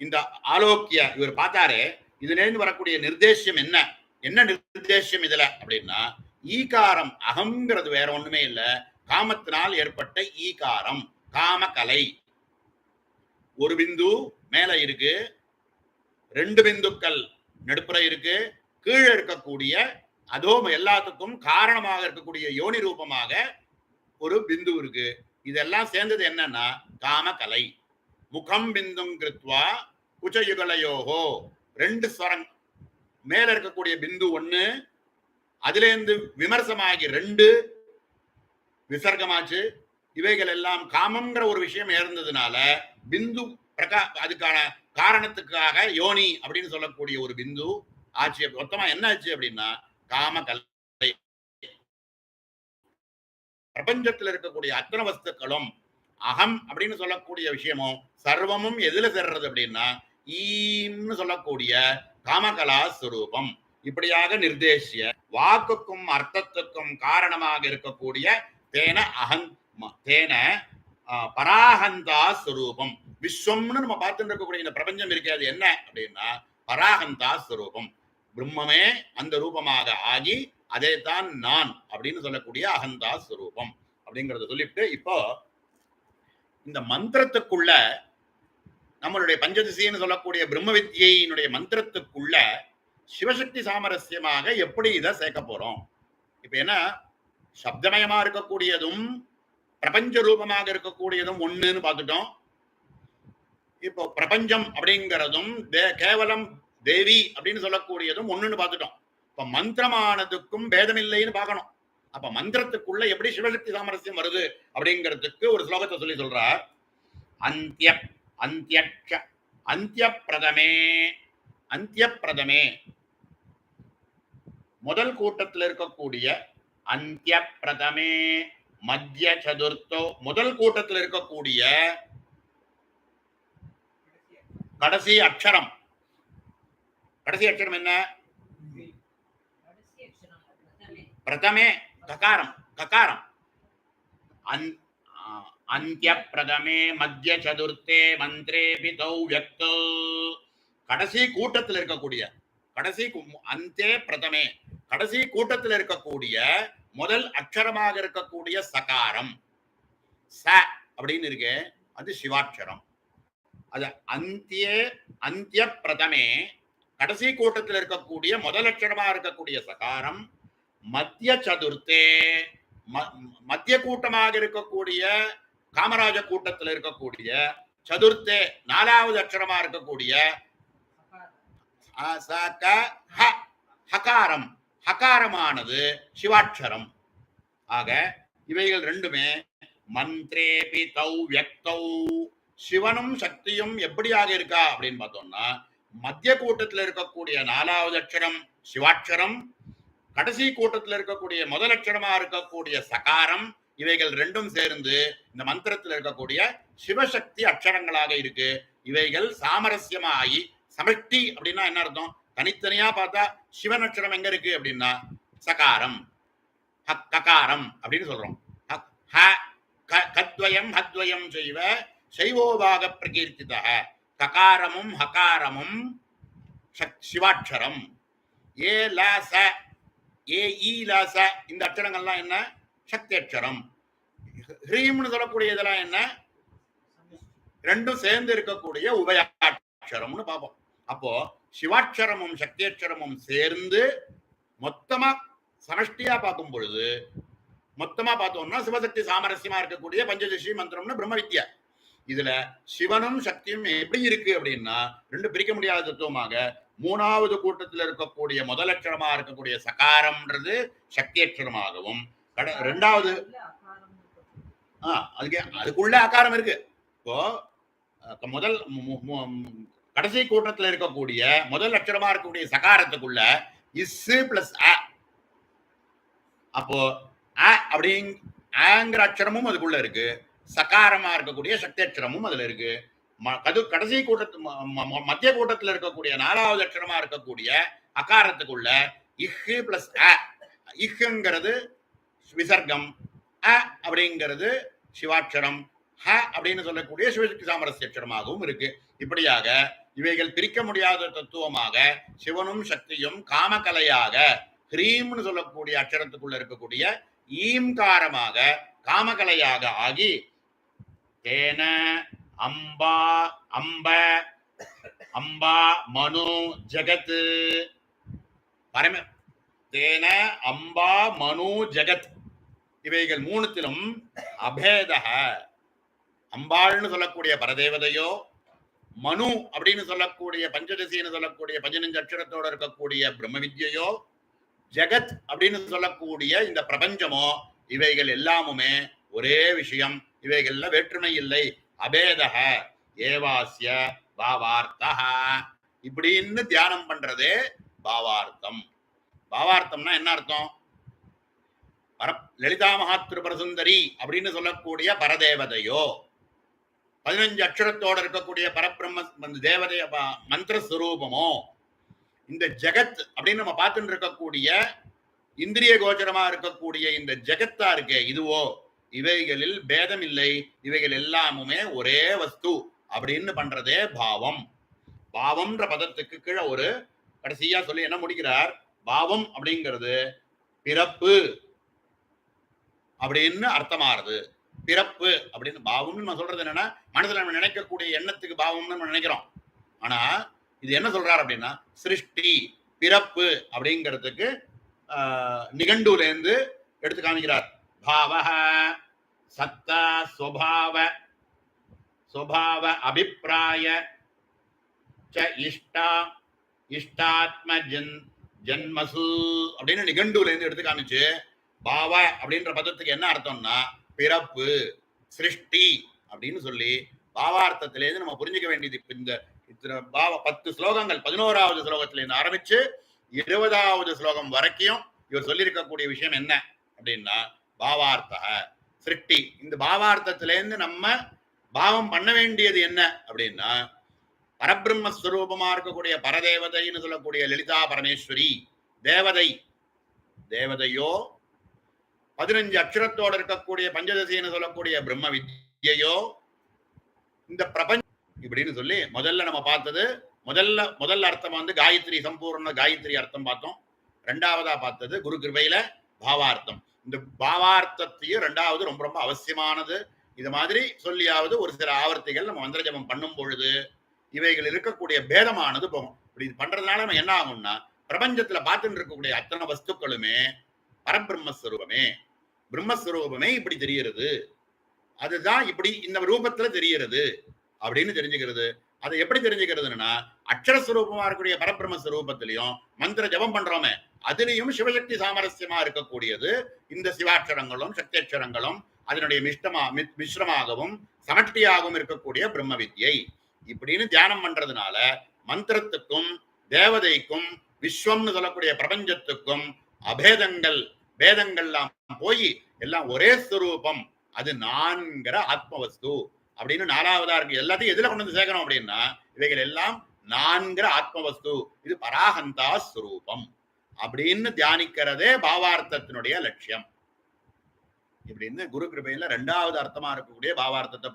இந்த ஆலோக்கிய இவர் பார்த்தாரு, இதுல இருந்து வரக்கூடிய நிர்தேசம் என்ன நிர்தேசம் இதுல அப்படின்னா ஈகாரம். அகங்கிறது வேற ஒண்ணுமே இல்ல, காமத்தினால் ஏற்பட்ட ஈகாரம் காமகலை. ஒரு பிந்து மேல இருக்கு, ரெண்டு பிந்துக்கள் நடுப்புற இருக்கு, கீழே இருக்கக்கூடிய அதோ எல்லாத்துக்கும் காரணமாக இருக்கக்கூடிய யோனி ரூபமாக ஒரு பிந்து இருக்கு. இதெல்லாம் சேர்ந்தது என்னன்னா காமகலை. முகம் பிந்தும் கிருத்வா குச்சயுகலையோகோ. ரெண்டு ஸ்வரம் மேல இருக்கக்கூடிய பிந்து ஒண்ணு, அதுல இருந்து விமர்சமாகி ரெண்டு விசர்க்கமாச்சு. இவைகள் எல்லாம் காமம்ங்கிற ஒரு விஷயம் இருந்ததுனால பிந்து அதுக்கான காரணத்துக்காக யோனி அப்படின்னு சொல்லக்கூடிய ஒரு பிந்து ஆட்சி. மொத்தமா என்ன ஆச்சு அப்படின்னா காமகலை. பிரபஞ்சத்தில் இருக்கக்கூடிய அத்தனை வஸ்துக்களும் அகம் அப்படின்னு சொல்லக்கூடிய விஷயமும் சர்வமும் எதுல சேர்றது அப்படின்னா ஈன்னு சொல்லக்கூடிய காமகலா ஸ்வரூபம். இப்படியாக நிர்தேசிய வாக்குக்கும் அர்த்தத்துக்கும் காரணமாக இருக்கக்கூடிய தேன பராகந்தா ஸ்வரூபம். விஸ்வம்னு நம்ம பார்த்துட்டு இருக்கக்கூடிய இந்த பிரபஞ்சம் இருக்காது என்ன அப்படின்னா பராகந்தா ஸ்வரூபம். பிரம்மமே அந்த ரூபமாக ஆகி அதே தான் நான் அப்படின்னு சொல்லக்கூடிய அகந்தா ஸ்வரூபம் அப்படிங்கறத சொல்லிட்டு இப்போ இந்த மந்திரத்துக்குள்ள நம்மளுடைய பஞ்சதிசின்னு சொல்லக்கூடிய பிரம்ம வித்யினுடைய மந்திரத்துக்குள்ள சிவசக்தி சாமரஸ்யமாக எப்படி இதை சேர்க்க போறோம். இப்ப என்ன சப்தமயமா இருக்கக்கூடியதும் பிரபஞ்ச ரூபமாக இருக்கக்கூடியதும் ஒண்ணுன்னு பார்த்துட்டோம். இப்போ பிரபஞ்சம் அப்படிங்கிறதும் கேவலம் தேவி அப்படின்னு சொல்லக்கூடியதும் ஒண்ணுன்னு பார்த்துட்டோம். இப்ப மந்திரமானதுக்கும் பேதமில்லைன்னு பார்க்கணும். அப்ப மந்திரத்துக்குள்ள எப்படி சிவசக்தி சாமரஸ்யம் வருது அப்படிங்கிறதுக்கு ஒரு ஸ்லோகத்தை சொல்லி சொல்றார். அந்திய அந்தியக்ஷ அந்தியப்பிரதமே அந்தியப்பிரதமே முதல் கூட்டத்தில் இருக்கக்கூடிய அந்தியப்பிரதமே மத்திய சதுர்த்தோ முதல் கூட்டத்தில் இருக்கக்கூடிய கடைசி அக்ஷரம். கடைசி அக்ஷரம் என்ன? பிரதமே ககாரம். ககாரம் அந்திய பிரதமே மத்திய சதுர்த்தே மந்திரே பிதௌ வியக்தோ கடைசி கூட்டத்தில் இருக்கக்கூடிய கடைசி அந்தே பிரதமே கடைசி கூட்டத்தில் இருக்கக்கூடிய முதல் அக்ஷரமாக இருக்கக்கூடிய சகாரம் ச அப்படின்னு இருக்கு. அது சிவாட்சரம். அது அந்திய பிரதமே கடைசி கூட்டத்தில் இருக்கக்கூடிய முதல் அக்ஷரமா இருக்கக்கூடிய சகாரம். மத்திய சதுர்த்தே மத்திய கூட்டமாக இருக்கக்கூடிய காமராஜ கூட்டத்தில் இருக்கக்கூடிய சதுர்த்தே நாலாவது அக்ஷரமா இருக்கக்கூடிய ஹகாரம். ஹகாரமானது சிவாட்சரம். ஆக இவைகள் ரெண்டுமே மந்திரேபி தௌ வியக்தௌ சிவனும் சக்தியும் எப்படியாக இருக்கா அப்படின்னு பார்த்தோம்னா மத்திய கூட்டத்தில் இருக்கக்கூடிய நாலாவது அக்ஷரம் சிவாட்சரம், கடைசி கூட்டத்தில் இருக்கக்கூடிய முதல் அக்ஷரமா இருக்கக்கூடிய சகாரம், இவைகள் ரெண்டும் சேர்ந்து இந்த மந்திரத்தில் இருக்கக்கூடிய சிவசக்தி அக்ஷரங்களாக இருக்கு. இவைகள் சாமரஸ்யமாகி சமஷ்டி அப்படின்னா என்ன அர்த்தம்? தனித்தனியா பார்த்தா சிவன் அக்ஷரம் எங்க இருக்கு அப்படின்னா சகாரம் ககாரம் அப்படின்னு சொல்றோம். கத்வயம் ஹத்வயம் செய்வ சைவோபாக பிரகீர்த்தித ககாரமும் ஹகாரமும் சிவாட்சரம். ஏ ல ச ஏ ஈ ல ச இந்த அக்ஷரங்கள்லாம் என்ன? சக்தி அக்ஷரம். ஹ்ரீம்னு சொல்லக்கூடிய இதெல்லாம் என்ன? ரெண்டும் சேர்ந்து இருக்கக்கூடிய உபயாட்சரம்னு பார்ப்போம். அப்போ சிவாட்சரமும் சக்தி அக்ஷரமும் சேர்ந்து மொத்தமா சமஷ்டியா பார்க்கும் பொழுது மொத்தமா பார்த்தோம்னா சிவசக்தி சாமரஸ்யமா இருக்கக்கூடிய பஞ்சதசி மந்திரம்னு பிரம்ம வித்யா. இதுல சிவனும் சக்தியும் எப்படி இருக்கு அப்படின்னா ரெண்டு பிரிக்க முடியாத தத்துவமாக மூணாவது கூட்டத்தில் இருக்கக்கூடிய முதல் அக்ஷரமா இருக்கக்கூடிய சகாரம்ன்றது சக்தி அக்ஷரமாகவும் ரெண்டாவது அதுக்குள்ள அகாரம் இருக்கு. இப்போ முதல் கடைசி கூட்டத்தில் இருக்கக்கூடிய முதல் அக்ஷரமா இருக்கக்கூடிய சகாரத்துக்குள்ள இஸ் பிளஸ் அ. அப்போ அப்படிங்கிற அக்ஷரமும் அதுக்குள்ள இருக்கு. சகாரமா இருக்கக்கூடிய சக்தி அக்ஷரமும் அதுல இருக்கு. கடைசி கூட்டத்து மத்திய கூட்டத்தில் இருக்கக்கூடிய நாலாவது அக்ஷரமா இருக்கக்கூடிய அகாரத்துக்குள்ள இஹ் பிளஸ் அ. இஹ்ங்கிறது விசர்க்கம், அ அப்படிங்கிறது சிவாட்சரம், ஹ அப்படின்னு சொல்லக்கூடிய சிவசக்தி சாமரஸ்ய அக்ஷரமாகவும் இருக்கு. இப்படியாக இவைகள் பிரிக்க முடியாத தத்துவமாக சிவனும் சக்தியும் காமகலையாக ஹ்ரீம்னு சொல்லக்கூடிய அக்ஷரத்துக்குள்ள இருக்கக்கூடிய ஈம்காரமாக காமகலையாக ஆகி தேன அம்பா அம்ப அம்பா மனு ஜகத் பரம தேன அம்பா மனு ஜகத் இவைகள் மூணுத்திலும் அபேத அம்பாள்னு சொல்லக்கூடிய பரதேவதையோ மனு அப்படின்னு சொல்லக்கூடிய பஞ்சதசின்னு சொல்லக்கூடிய 15 அக்ஷரத்தோட இருக்கக்கூடிய பிரம்ம வித்யையோ ஜெகத் அப்படின்னு சொல்லக்கூடிய இந்த பிரபஞ்சமோ இவைகள் எல்லாமுமே ஒரே விஷயம். இவைகள்ல வேற்றுமை இல்லை. அபேதக ஏவாஸ்ய பாவார்த்தா இப்படின்னு தியானம் பண்றதே பாவார்த்தம். பாவார்த்தம்னா என்ன அர்த்தம்? லலிதா மகாத்ரிபுர சுந்தரி அப்படின்னு சொல்லக்கூடிய பரதேவதையோ 15 அக்ஷரத்தோட இருக்கக்கூடிய பரபிரம்ம தேவதைய மந்திரஸ்வரூபமோ இந்த ஜெகத் அப்படின்னு நம்ம பார்த்துட்டு இருக்கக்கூடிய இந்திரிய கோச்சரமா இருக்கக்கூடிய இந்த ஜெகத்தா இருக்கே இதுவோ இவைகளில் பேதம் இல்லை. இவைகள் எல்லாமுமே ஒரே வஸ்து அப்படின்னு பண்றதே பாவம். பாவம்ன்ற பதத்துக்கு கீழே ஒரு கடைசியா சொல்லி என்ன முடிக்கிறார்? பாவம் அப்படிங்கிறது பிறப்பு அப்படின்னு அர்த்தமாறுது. பிறப்பு அப்படின்னு பாவம்னு நம்ம சொல்றது என்னன்னா மனசுல நம்ம நினைக்கக்கூடிய எண்ணத்துக்கு பாவம்னு நம்ம நினைக்கிறோம். ஆனா இது என்ன சொல்றாரு அப்படின்னா சிருஷ்டி பிறப்பு அப்படிங்கிறதுக்கு நிகண்டுல இருந்து எடுத்து காமிக்கிறார். பாவஹ சத்தா ஸ்வபாவ ஸ்வபாவ அபிப்ராய ச இஷ்டா இஷ்டாத்ம ஜன்மசு அப்படின்னு நிகண்டுல இருந்து எடுத்து காமிச்சு பாவ அப்படின்ற பதத்துக்கு என்ன அர்த்தம்னா பிறப்பு சிருஷ்டி அப்படின்னு சொல்லி பாவார்த்தத்திலேருந்து நம்ம புரிஞ்சுக்க வேண்டியது. இந்த 10 ஸ்லோகங்கள் 11வது ஸ்லோகத்துல இருந்து ஆரம்பிச்சு 20வது ஸ்லோகம் வரைக்கும் இவர் சொல்லியிருக்கக்கூடிய விஷயம் என்ன அப்படின்னா பாவார்த்த சிருஷ்டி. இந்த பாவார்த்தத்திலேருந்து நம்ம பாவம் பண்ண வேண்டியது என்ன அப்படின்னா பரபிரம்மஸ்வரூபமா இருக்கக்கூடிய பரதேவதைன்னு சொல்லக்கூடிய லலிதா பரமேஸ்வரி தேவதை. தேவதையோ 15 அக்ஷரத்தோடு இருக்கக்கூடிய பஞ்சதசின்னு சொல்லக்கூடிய பிரம்ம வித்யையோ இந்த பிரபஞ்சம் இப்படின்னு சொல்லி முதல்ல நம்ம பார்த்தது முதல்ல அர்த்தம் வந்து காயத்ரி சம்பூர்ண காயத்ரி அர்த்தம் பார்த்தோம். ரெண்டாவதா பார்த்தது குரு கிருபையில பாவார்த்தம். இந்த பாவார்த்தத்தையும் ரெண்டாவது ரொம்ப ரொம்ப அவசியமானது. இது மாதிரி சொல்லியாவது ஒரு சில ஆவர்த்திகள் நம்ம மந்திர ஜபம் பண்ணும் பொழுது இவைகள் இருக்கக்கூடிய பேதமானது போகும். இப்படி பண்றதுனால நம்ம என்ன ஆகும்னா பிரபஞ்சத்துல பார்த்துட்டு இருக்கக்கூடிய அத்தனை வஸ்துக்களுமே பரபிரம்மஸ்வரூபமே பிரம்மஸ்வரூபமே இப்படி தெரிகிறது. அதுதான் இப்படி இந்த ரூபத்துல தெரிகிறது அப்படின்னு தெரிஞ்சுக்கிறது. அதை எப்படி தெரிஞ்சுக்கிறதுன்னா அக்ஷரஸ்வரூபமா இருக்கக்கூடிய பரபிரம்மஸ்வரூபத்திலையும் மந்திர ஜபம் பண்றோமே அதுலயும் சிவசக்தி சாமரஸ்யமா இருக்கக்கூடியது இந்த சிவாட்சரங்களும் சக்தியட்சரங்களும் அதனுடைய மிஸ்ரமாகவும் சமஷ்டியாகவும் இருக்கக்கூடிய பிரம்ம வித்யை இப்படின்னு தியானம் பண்றதுனால மந்திரத்துக்கும் தேவதைக்கும் விஸ்வம்னு சொல்லக்கூடிய பிரபஞ்சத்துக்கும் பேதங்கள்லாம் போய் எல்லாம் ஒரே ஸ்வரூபம், அது நான்கிற ஆத்மவஸ்து அப்படின்னு 4வதா இருக்கு. எல்லாத்தையும் எதுல கொண்டு வந்து சேர்க்கணும் அப்படின்னா இவைகள் எல்லாம் நான்கிற ஆத்மவஸ்து, இது பராகந்தா ஸ்வரூபம் அப்படின்னு தியானிக்கிறதே பாவார்த்தத்தினுடைய லட்சியம். இப்படின்னு குரு கிருபையில 2வது அர்த்தமா இருக்கக்கூடிய பாவார்த்தத்தை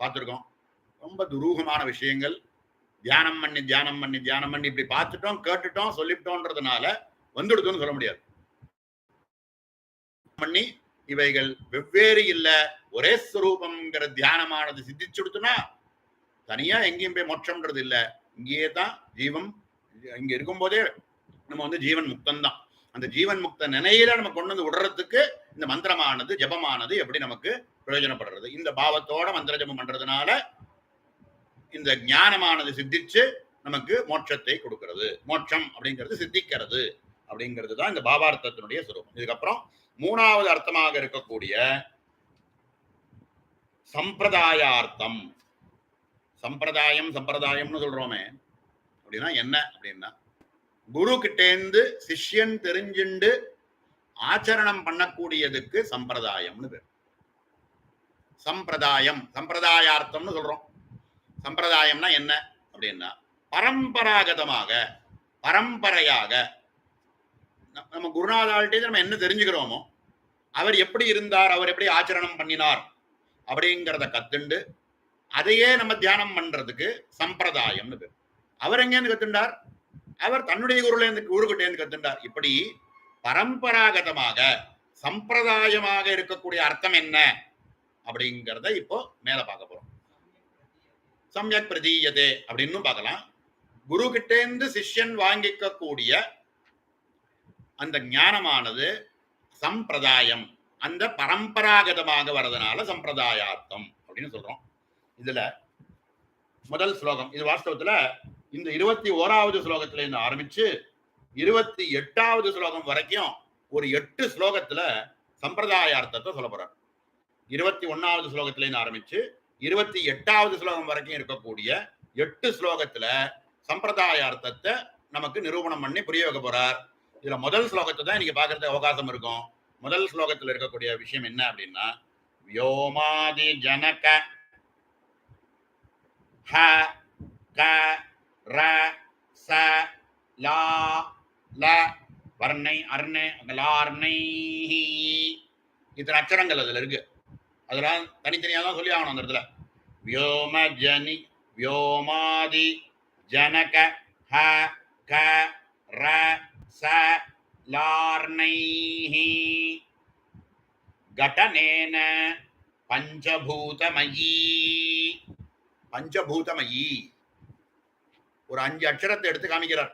பார்த்துருக்கோம். ரொம்ப துரூகமான விஷயங்கள் தியானம் பண்ணி இப்படி பார்த்துட்டோம் கேட்டுட்டோம் சொல்லிட்டோன்றதுனால வந்துடுதுன்னு சொல்ல முடியாது. பண்ணி இவைகள் வெவ்வேறு இல்ல ஒரே ஸ்வரூபம்ங்கிற தியானமானது சித்திச்சுடுத்துனா தனியா எங்கேயும் போய் மோட்சம்ன்றது இல்ல. இங்கேயே தான் ஜீவம், இங்க இருக்கும் போதே நம்ம வந்து ஜீவன் முக்தம் தான். அந்த ஜீவன் முக்த நினையில நம்ம கொண்டு வந்து விடுறதுக்கு இந்த மந்திரமானது ஜபமானது எப்படி நமக்கு பிரயோஜனப்படுறது. இந்த பாவத்தோட மந்திர ஜபம் பண்றதுனால இந்த ஞானமானது சித்திச்சு நமக்கு மோட்சத்தை கொடுக்கிறது. மோட்சம் அப்படிங்கிறது சித்திக்கிறது அப்படிங்கிறது தான் இந்த பாவார்த்தத்தினுடைய சுரூபம். இதுக்கப்புறம் 3வது அர்த்தமாக இருக்கக்கூடிய சம்பிரதாயார்த்தம். சம்பிரதாயம்னு சொல்றோமே அப்படின்னா என்ன அப்படின்னா குரு கிட்டேந்து சிஷ்யன் தெரிஞ்சுண்டு ஆச்சரணம் பண்ணக்கூடியதுக்கு சம்பிரதாயம்னு பேர். சம்பிரதாயார்த்தம்னு சொல்றோம். சம்பிரதாயம்னா என்ன அப்படின்னா பரம்பரையாக நம்ம குருநாதாள்கிட்ட நம்ம என்ன தெரிஞ்சுக்கிறோமோ அவர் எப்படி இருந்தார், அவர் எப்படி ஆச்சரணம் பண்ணினார் அப்படிங்கிறத கத்துண்டு அதையே நம்ம தியானம் பண்றதுக்கு சம்பிரதாயம்னு பேர். அவர் எங்கேருந்து கத்துண்டார்? அவர் தன்னுடைய குருகிட்ட இருந்து கத்துண்டார். இப்படி பரம்பராகதமாக சம்பிரதாயமாக இருக்கக்கூடிய அர்த்தம் என்ன அப்படிங்கிறத இப்போ மேல பார்க்க போறோம். சம்யக் பிரதீயதே அப்படின்னு பார்க்கலாம். குரு கிட்டேந்து சிஷ்யன் வாங்கிக்க கூடிய அந்த ஞானமானது சம்பிரதாயம், அந்த பரம்பராகதமாக வர்றதுனால சம்பிரதாயார்த்தம் அப்படின்னு சொல்றோம். இதுல முதல் ஸ்லோகம் இது வாஸ்தவத்துல இந்த 21வது ஸ்லோகத்துல இருந்து ஆரம்பிச்சு 28வது ஸ்லோகம் வரைக்கும் ஒரு 8 ஸ்லோகத்துல சம்பிரதாயார்த்தத்தை சொல்ல போறார். 21வது ஸ்லோகத்துல இருந்து ஆரம்பிச்சு 28வது ஸ்லோகம் வரைக்கும் இருக்கக்கூடிய 8 ஸ்லோகத்துல சம்பிரதாயார்த்தத்தை நமக்கு நிரூபணம் பண்ணி புரிய வைக்க போறார். இதுல முதல் ஸ்லோகத்தை தான் இன்னைக்கு பாக்குறது அவகாசம் இருக்கும். முதல் ஸ்லோகத்துல இருக்கக்கூடிய விஷயம் என்ன அப்படின்னா வியோமாதி ஜனக ஹ க ர ச லா ல வர்ணை அர்ணை லார்ணை இத்தனை அச்சரங்கள் அதுல இருக்கு. அதெல்லாம் தனித்தனியா தான் சொல்லி ஆகணும் அந்த இடத்துல. வியோமாதி ஜனக ஹ க ர ச லார்ணை கடனேன பஞ்சபூதமயி. ஒரு 5 அக்ஷரத்தை எடுத்து காமிக்கிறார்.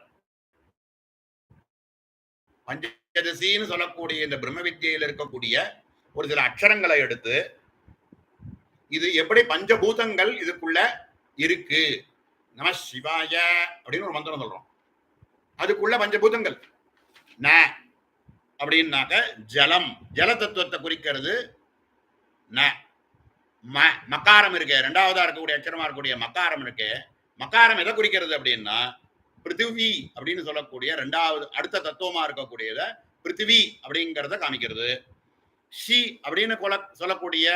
பஞ்சதசின்னு சொல்லக்கூடிய இந்த பிரம்ம வித்யில இருக்கக்கூடிய ஒரு சில அக்ஷரங்களை எடுத்து இது எப்படி பஞ்சபூதங்கள் இதுக்குள்ள இருக்கு. நம சிவாய அப்படின்னு ஒரு மந்திரம் சொல்றோம். அதுக்குள்ள பஞ்சபூதங்கள். ந அப்படின்னாக்க ஜலம், ஜல தத்துவத்தை குறிக்கிறது ந. மக்காரம் இருக்கு, இரண்டாவதா இருக்கக்கூடிய அச்சரமா இருக்கக்கூடிய மக்காரம் இருக்கு. மக்காரம் எதை குறிக்கிறது அப்படின்னா பிருத்திவி அப்படின்னு சொல்லக்கூடிய இரண்டாவது அடுத்த தத்துவமா இருக்கக்கூடியத பிருத்திவி அப்படிங்கிறத காமிக்கிறது. ஷி அப்படின்னு சொல்லக்கூடிய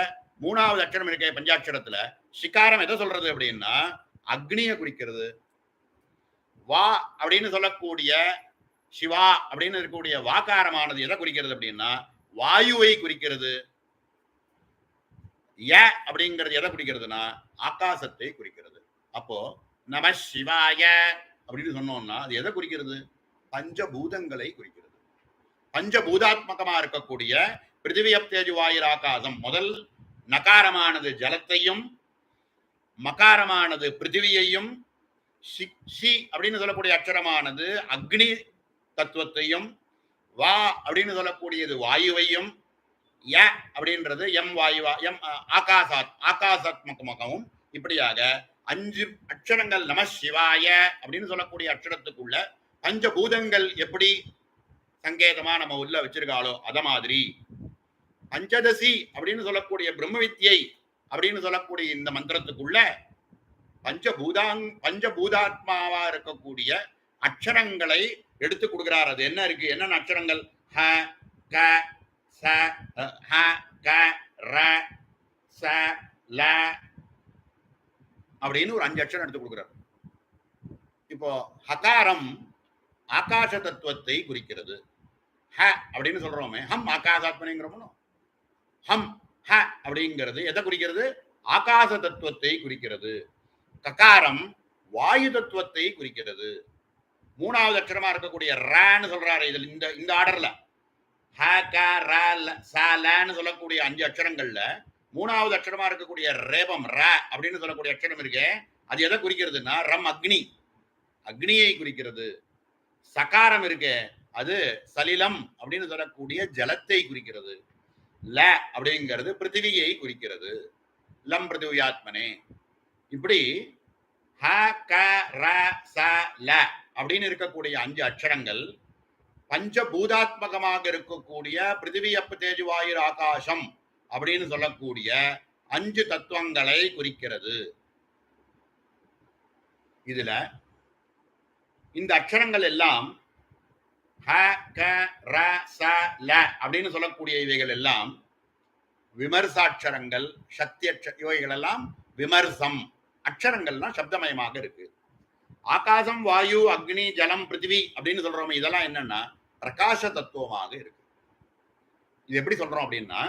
மூணாவது அச்சரம் இருக்க பஞ்சாட்சரத்துல ஷிகாரம் எதை சொல்றது அப்படின்னா அக்னியை குறிக்கிறது. வா அப்படின்னு சொல்லக்கூடிய சிவா அப்படின்னு இருக்கக்கூடிய வாக்காரமானது எதை குறிக்கிறது அப்படின்னா வாயுவை குறிக்கிறது. ய அப்படிங்கிறது எதை குறிக்கிறதுனா ஆகாசத்தை குறிக்கிறது. அப்போ நம சிவாய அப்படின்னு சொன்னோம்னா அது எதை குறிக்கிறது? பஞ்சபூதங்களை குறிக்கிறது. பஞ்சபூதாத்மகமா இருக்கக்கூடிய பிருத்திவி தேஜு வாயு ஆகாசம். முதல் நகாரமானது ஜலத்தையும் மகாரமானது பிருத்திவியையும் ஷி அப்படின்னு சொல்லக்கூடிய அக்ஷரமானது அக்னி தத்துவத்தையும் வா அப்படின்னு சொல்லக்கூடியது வாயுவையும் ய அப்படின்றது எம் வாயுவா எம் ஆகாசாத்மகமாகவும் இப்படியாக 5 அக்ஷரங்கள் நம சிவாய அப்படின்னு சொல்லக்கூடிய அக்ஷரத்துக்குள்ள பஞ்சபூதங்கள் எப்படி சங்கேதமா நம்ம உள்ள வச்சிருக்காளோ அத மாதிரி பஞ்சதசி அப்படின்னு சொல்லக்கூடிய பிரம்ம வித்யை அப்படின்னு சொல்லக்கூடிய இந்த மந்திரத்துக்குள்ள பஞ்சபூதாத்மாவா இருக்கக்கூடிய அக்ஷரங்களை எடுத்து கொடுக்கிறார். அது என்ன இருக்கு? என்னென்ன அக்ஷரங்கள்? ஹ க ச ஹ க ர ச ல அப்படின்னு ஒரு 5 அக்ஷரம் எடுத்து கொடுக்கிறார். இப்போ ஹகாரம் ஆகாச தத்துவத்தை குறிக்கிறது. ஹ அப்படின்னு சொல்றோமே, ஹம் ஆகாசாத்மனிங்கிறோமோ. ஹம் ஹ அப்படிங்கிறது எதை குறிக்கிறது? ஆகாச தத்துவத்தை குறிக்கிறது. ககாரம் வாயு தத்துவத்தை குறிக்கிறது. மூணாவது அக்ஷரமா இருக்கக்கூடிய ரன்னு சொல்றாரு. இதுல இந்த ஆர்டர்ல ஹ க ர ச லன்னு சொல்லக்கூடிய 5 அக்ஷரங்கள்ல மூணாவது அக்ஷரமா இருக்கக்கூடிய ரேபம் ர அப்படின்னு சொல்லக்கூடிய அக்ஷரம் இருக்கு. அது எதை குறிக்கிறதுனா ரம் அக்னி, அக்னியை குறிக்கிறது. சகாரம் இருக்கு, அது சலிலம் அப்படின்னு சொல்லக்கூடிய ஜலத்தை குறிக்கிறது. ல அப்படிங்கிறது பிருத்திவியை குறிக்கிறது. லம் பிருத்திவியாத்மனே. இப்படி ஹ க ர ச ல அப்படின்னு இருக்கக்கூடிய 5 அக்ஷரங்கள் பஞ்சபூதாத்மகமாக இருக்கக்கூடிய பிருத்திவி அப்பு தேஜு வாயு ஆகாசம் அப்படின்னு சொல்லக்கூடிய 5 தத்துவங்களை குறிக்கிறது. இதுல இந்த அக்ஷரங்கள் எல்லாம் ஹ க ர ச ல அப்படின்னு சொல்லக்கூடிய இவைகள் எல்லாம் விமர்சாட்சரங்கள். சக்தி இவைகள் எல்லாம் விமர்சம். அக்ஷரங்கள்லாம் சப்தமயமாக இருக்கு. ஆகாசம் வாயு அக்னி ஜலம் பிருத்திவி அப்படின்னு சொல்றோம். இதெல்லாம் என்னன்னா பிரகாச தத்துவமாக இருக்கு. இது எப்படி சொல்றோம் அப்படின்னா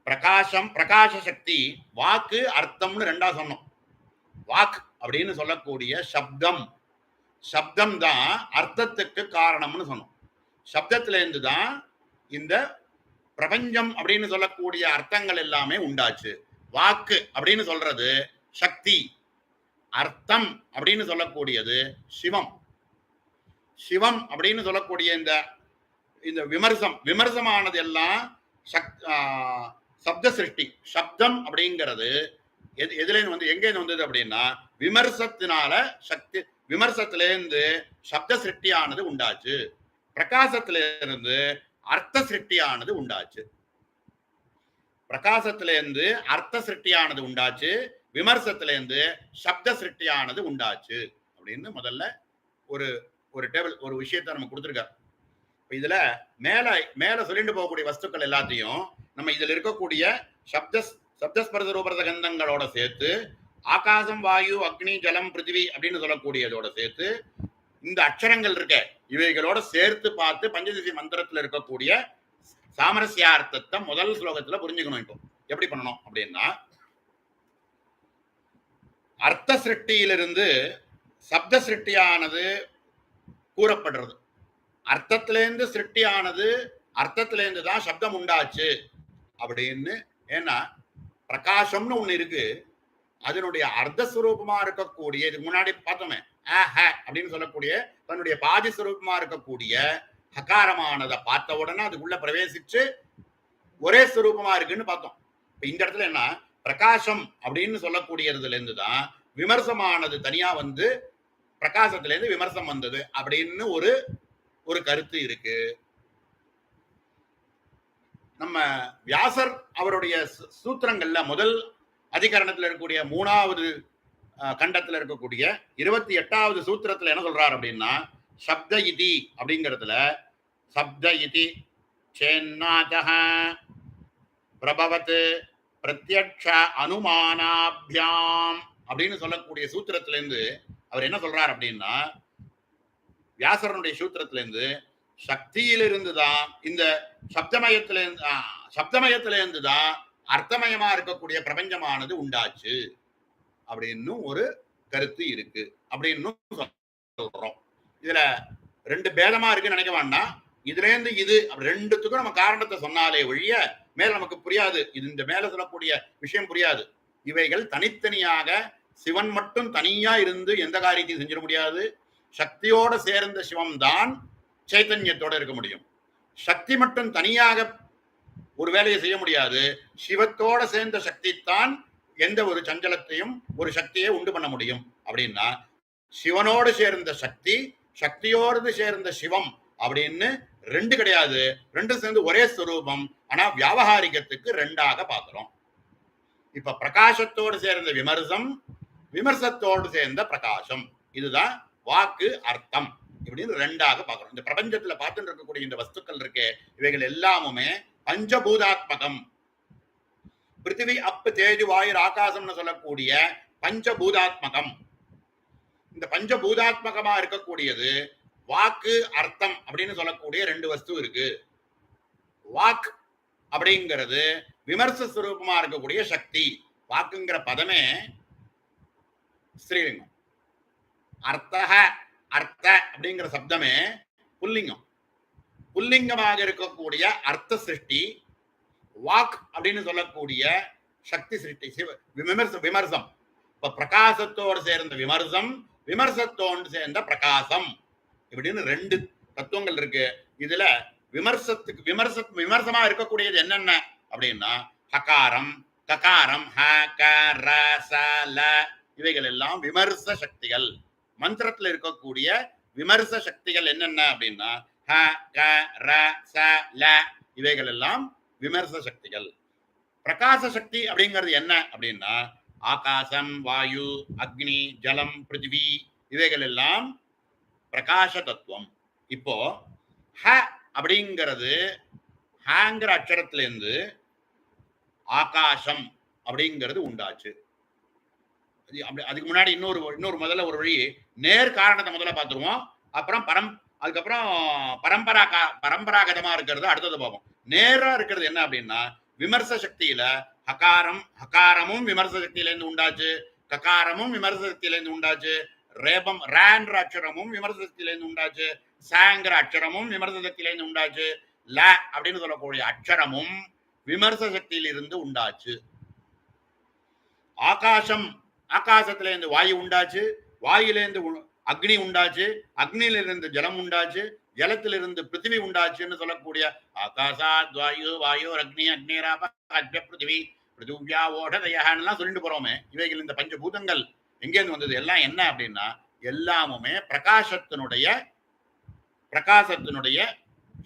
பிரகாசம், பிரகாச சக்தி. வாக்கு அர்த்தம்னு ரெண்டா சொன்னோம். வாக்கு அப்படின்னு சொல்லக்கூடிய சப்தம், சப்தம் தான் அர்த்தத்துக்கு காரணம்னு சொன்னோம். சப்தத்துல இருந்து தான் இந்த பிரபஞ்சம் அப்படின்னு சொல்லக்கூடிய அர்த்தங்கள் எல்லாமே உண்டாச்சு. வாக்கு அப்படின்னு சொல்றது சக்தி, அர்த்தம் அப்படின்னு சொல்லக்கூடியது சிவம். சிவம் அப்படின்னு சொல்லக்கூடிய இந்த விமர்சமானது எல்லாம் சப்த சிருஷ்டி. சப்தம் அப்படிங்கிறது எதுல எங்க வந்தது அப்படின்னா விமர்சத்தினால சக்தி. விமர்சத்திலிருந்து சப்த சிருஷ்டியானது உண்டாச்சு. பிரகாசத்திலிருந்து அர்த்த சிருஷ்டியானது உண்டாச்சு. பிரகாசத்திலிருந்து அர்த்த சிருஷ்டியானது உண்டாச்சு. விமர்சத்திலிருந்து சப்த சிருஷ்டியானது உண்டாச்சு அப்படின்னு முதல்ல ஒரு டேபிள் ஒரு விஷயத்தை நம்ம கொடுத்துருக்கார். இதுல மேல சொல்லிட்டு போகக்கூடிய வஸ்துக்கள் எல்லாத்தையும் நம்ம இதுல இருக்கக்கூடிய சப்தஸ்பர்த ரூபரத கந்தங்களோட சேர்த்து ஆகாசம் வாயு அக்னி ஜலம் பிருத்திவி அப்படின்னு சொல்லக்கூடியதோட சேர்த்து இந்த அக்ஷரங்கள் இருக்க இவைகளோட சேர்த்து பார்த்து பஞ்சதசி மந்திரத்துல இருக்கக்கூடிய சாமரஸ்யார்த்தத்தை முதல் ஸ்லோகத்துல புரிஞ்சுக்கணும். இப்போ எப்படி பண்ணணும் அப்படின்னா அர்த்த சிருஷ்டியிலிருந்து சப்த சிருஷ்டியானது கூறப்படுறது. அர்த்தத்திலேருந்து சிருஷ்டியானது, அர்த்தத்திலேருந்து தான் சப்தம் உண்டாச்சு அப்படின்னு. ஏன்னா பிரகாசம்னு ஒண்ணு இருக்கு, அதனுடைய அர்த்த சுரூபமா இருக்கக்கூடிய, இதுக்கு முன்னாடி பார்த்தோமே அப்படின்னு சொல்லக்கூடிய தன்னுடைய பாதி சுரூபமா இருக்கக்கூடிய ஹகாரமானதை பார்த்த உடனே அதுக்குள்ள பிரவேசிச்சு ஒரே சுரூபமா இருக்குன்னு பார்த்தோம். இப்ப இந்த இடத்துல என்ன, பிரகாசம் அப்படின்னு சொல்லக்கூடியதுல இருந்து தான் விமர்சமானது தனியா வந்து பிரகாசத்திலேருந்து விமர்சம் வந்தது அப்படின்னு ஒரு கருத்து இருக்கு. நம்ம வியாசர் அவருடைய சூத்திரங்கள்ல முதல் அதிகரணத்துல இருக்கக்கூடிய 3வது கண்டத்துல இருக்கக்கூடிய 28வது சூத்திரத்துல என்ன சொல்றாரு அப்படின்னா, சப்த இதி அப்படிங்கிறதுல சப்த இதி சேன்னாதஹ பிரபவத் பிரத்யக்ஷ அனுமானாபியாம் அப்படின்னு சொல்லக்கூடிய சூத்திரத்துல இருந்து அவர் என்ன சொல்றார் அப்படின்னா, வியாசரனுடைய சூத்திரத்திலிருந்து சக்தியிலிருந்து தான் இந்த சப்தமயத்திலிருந்து தான் அர்த்தமயமா இருக்கக்கூடிய பிரபஞ்சமானது உண்டாச்சு அப்படின்னு ஒரு கருத்து இருக்கு அப்படின்னு சொல்றோம். இதுல 2 பேதமா இருக்குன்னு நினைக்க வேண்டாம். இதுல இருந்து இது ரெண்டுத்துக்கும் நம்ம காரணத்தை சொன்னாலே ஒழிய மேல நமக்கு புரியாது. இது இந்த மேல சொல்லக்கூடிய விஷயம் புரியாது. இவைகள் தனித்தனியாக சிவன் மட்டும் தனியா இருந்து எந்த காரியத்தையும் செஞ்சிட முடியாது. சக்தியோட சேர்ந்த சிவம் தான் சைத்தன்யத்தோட இருக்க முடியும். சக்தி மட்டும் தனியாக ஒரு வேலையை செய்ய முடியாது. சிவத்தோட சேர்ந்த சக்தி தான் எந்த ஒரு சஞ்சலத்தையும் ஒரு சக்தியை உண்டு பண்ண முடியும். அப்படின்னா சிவனோடு சேர்ந்த சக்தி, சக்தியோடு சேர்ந்த சிவம் அப்படின்னு 2 கிடையாது. 2 சேர்ந்து ஒரே ஸ்வரூபம். ஆனா வியாவகாரிகத்துக்கு 2ஆக பார்க்கிறோம். இப்ப பிரகாசத்தோடு சேர்ந்த விமர்சம், விமர்சத்தோடு சேர்ந்த பிரகாசம், இதுதான் வாக்கு அர்த்தம் இப்படின்னு 2ஆக பார்க்கிறோம். இந்த பிரபஞ்சத்துல பார்த்துட்டு இருக்கக்கூடிய இந்த வஸ்துக்கள் இருக்கே, இவைகள் எல்லாமுமே பஞ்சபூதாத்மகம். பிருத்திவி அப்பு தேஜு வாயு ஆகாசம்னு சொல்லக்கூடிய பஞ்சபூதாத்மகம். இந்த பஞ்சபூதாத்மகமா இருக்கக்கூடியது வாக்கு அர்த்தம் அப்படின்னு சொல்லக்கூடிய 2 வஸ்து இருக்கு. வாக் அப்படிங்கிறது விமர்ச ஸ்வரூபமா இருக்கக்கூடிய சக்தி. வாக்குங்கிற பதமே ஸ்ரீலிங்கம். அர்த்தக அர்த்த அப்படிங்கிற சப்தமே புல்லிங்கம். புல்லிங்கமாக இருக்கக்கூடிய அர்த்த சிருஷ்டி, வாக் அப்படின்னு சொல்லக்கூடிய சக்தி சிருஷ்டி, விமர்சம். இப்ப பிரகாசத்தோடு சேர்ந்த விமர்சம், விமர்சத்தோடு சேர்ந்த பிரகாசம் இப்படின்னு 2 தத்துவங்கள் இருக்கு. இதுல விமர்சமா இருக்கக்கூடியது என்னென்ன அப்படின்னா ஹகாரம், ககாரம், ஹ க ர ச ல இவைகள் எல்லாம் விமர்ச சக்திகள். மந்திரத்துல இருக்கக்கூடிய விமர்ச சக்திகள் என்னென்ன அப்படின்னா ஹ க ர ச ல இவைகள் எல்லாம் விமர்ச சக்திகள். பிரகாச சக்தி அப்படிங்கிறது என்ன அப்படின்னா ஆகாசம், வாயு, அக்னி, ஜலம், பிருத்திவி இவைகள் எல்லாம் பிரகாச தத்துவம். இப்போ ஹ அப்படிங்கிறது ஹங்கிற அக்ஷரத்திலிருந்து ஆகாசம் அப்படிங்கிறது உண்டாச்சு. அதுக்கு முன்னாடி இன்னொரு முதல்ல ஒரு வழி நேர் காரணத்தை முதல்ல பார்த்துருவோம். அப்புறம் அதுக்கப்புறம் பரம்பராகதமா இருக்கிறது அடுத்தது பார்ப்போம். நேரா இருக்கிறது என்ன அப்படின்னா விமர்ச சக்தியில ஹகாரமும் விமர்ச சக்தியிலேருந்து உண்டாச்சு, ககாரமும் விமர்ச சக்தியிலேருந்து உண்டாச்சு, ரேன்ற அக்ஷரமும் விமர்ச சக்தியிலேருந்து உண்டாச்சு, சாங்கிற அக்ஷரமும் விமர்ச சக்தியிலேருந்து உண்டாச்சு, ல அப்படின்னு சொல்லக்கூடிய அக்ஷரமும் விமர்ச சக்தியிலிருந்து உண்டாச்சு. ஆகாசத்திலிருந்து வாயு உண்டாச்சு, வாயுலேருந்து அக்னி உண்டாச்சு, அக்னியிலிருந்து ஜலம் உண்டாச்சு, ஜலத்திலிருந்து பிருத்திவி உண்டாச்சுன்னு சொல்லக்கூடிய ஆகாசாத் வாயு, வாயு அக்னி, அக்னிராப பிருத்திவி, பிருத்திவியா ஓடதயெல்லாம் சொல்லிட்டு போறோமே. இவைகள் இந்த பஞ்சபூதங்கள் எங்கேருந்து வந்தது? எல்லாம் என்ன அப்படின்னா எல்லாமுமே பிரகாசத்தினுடைய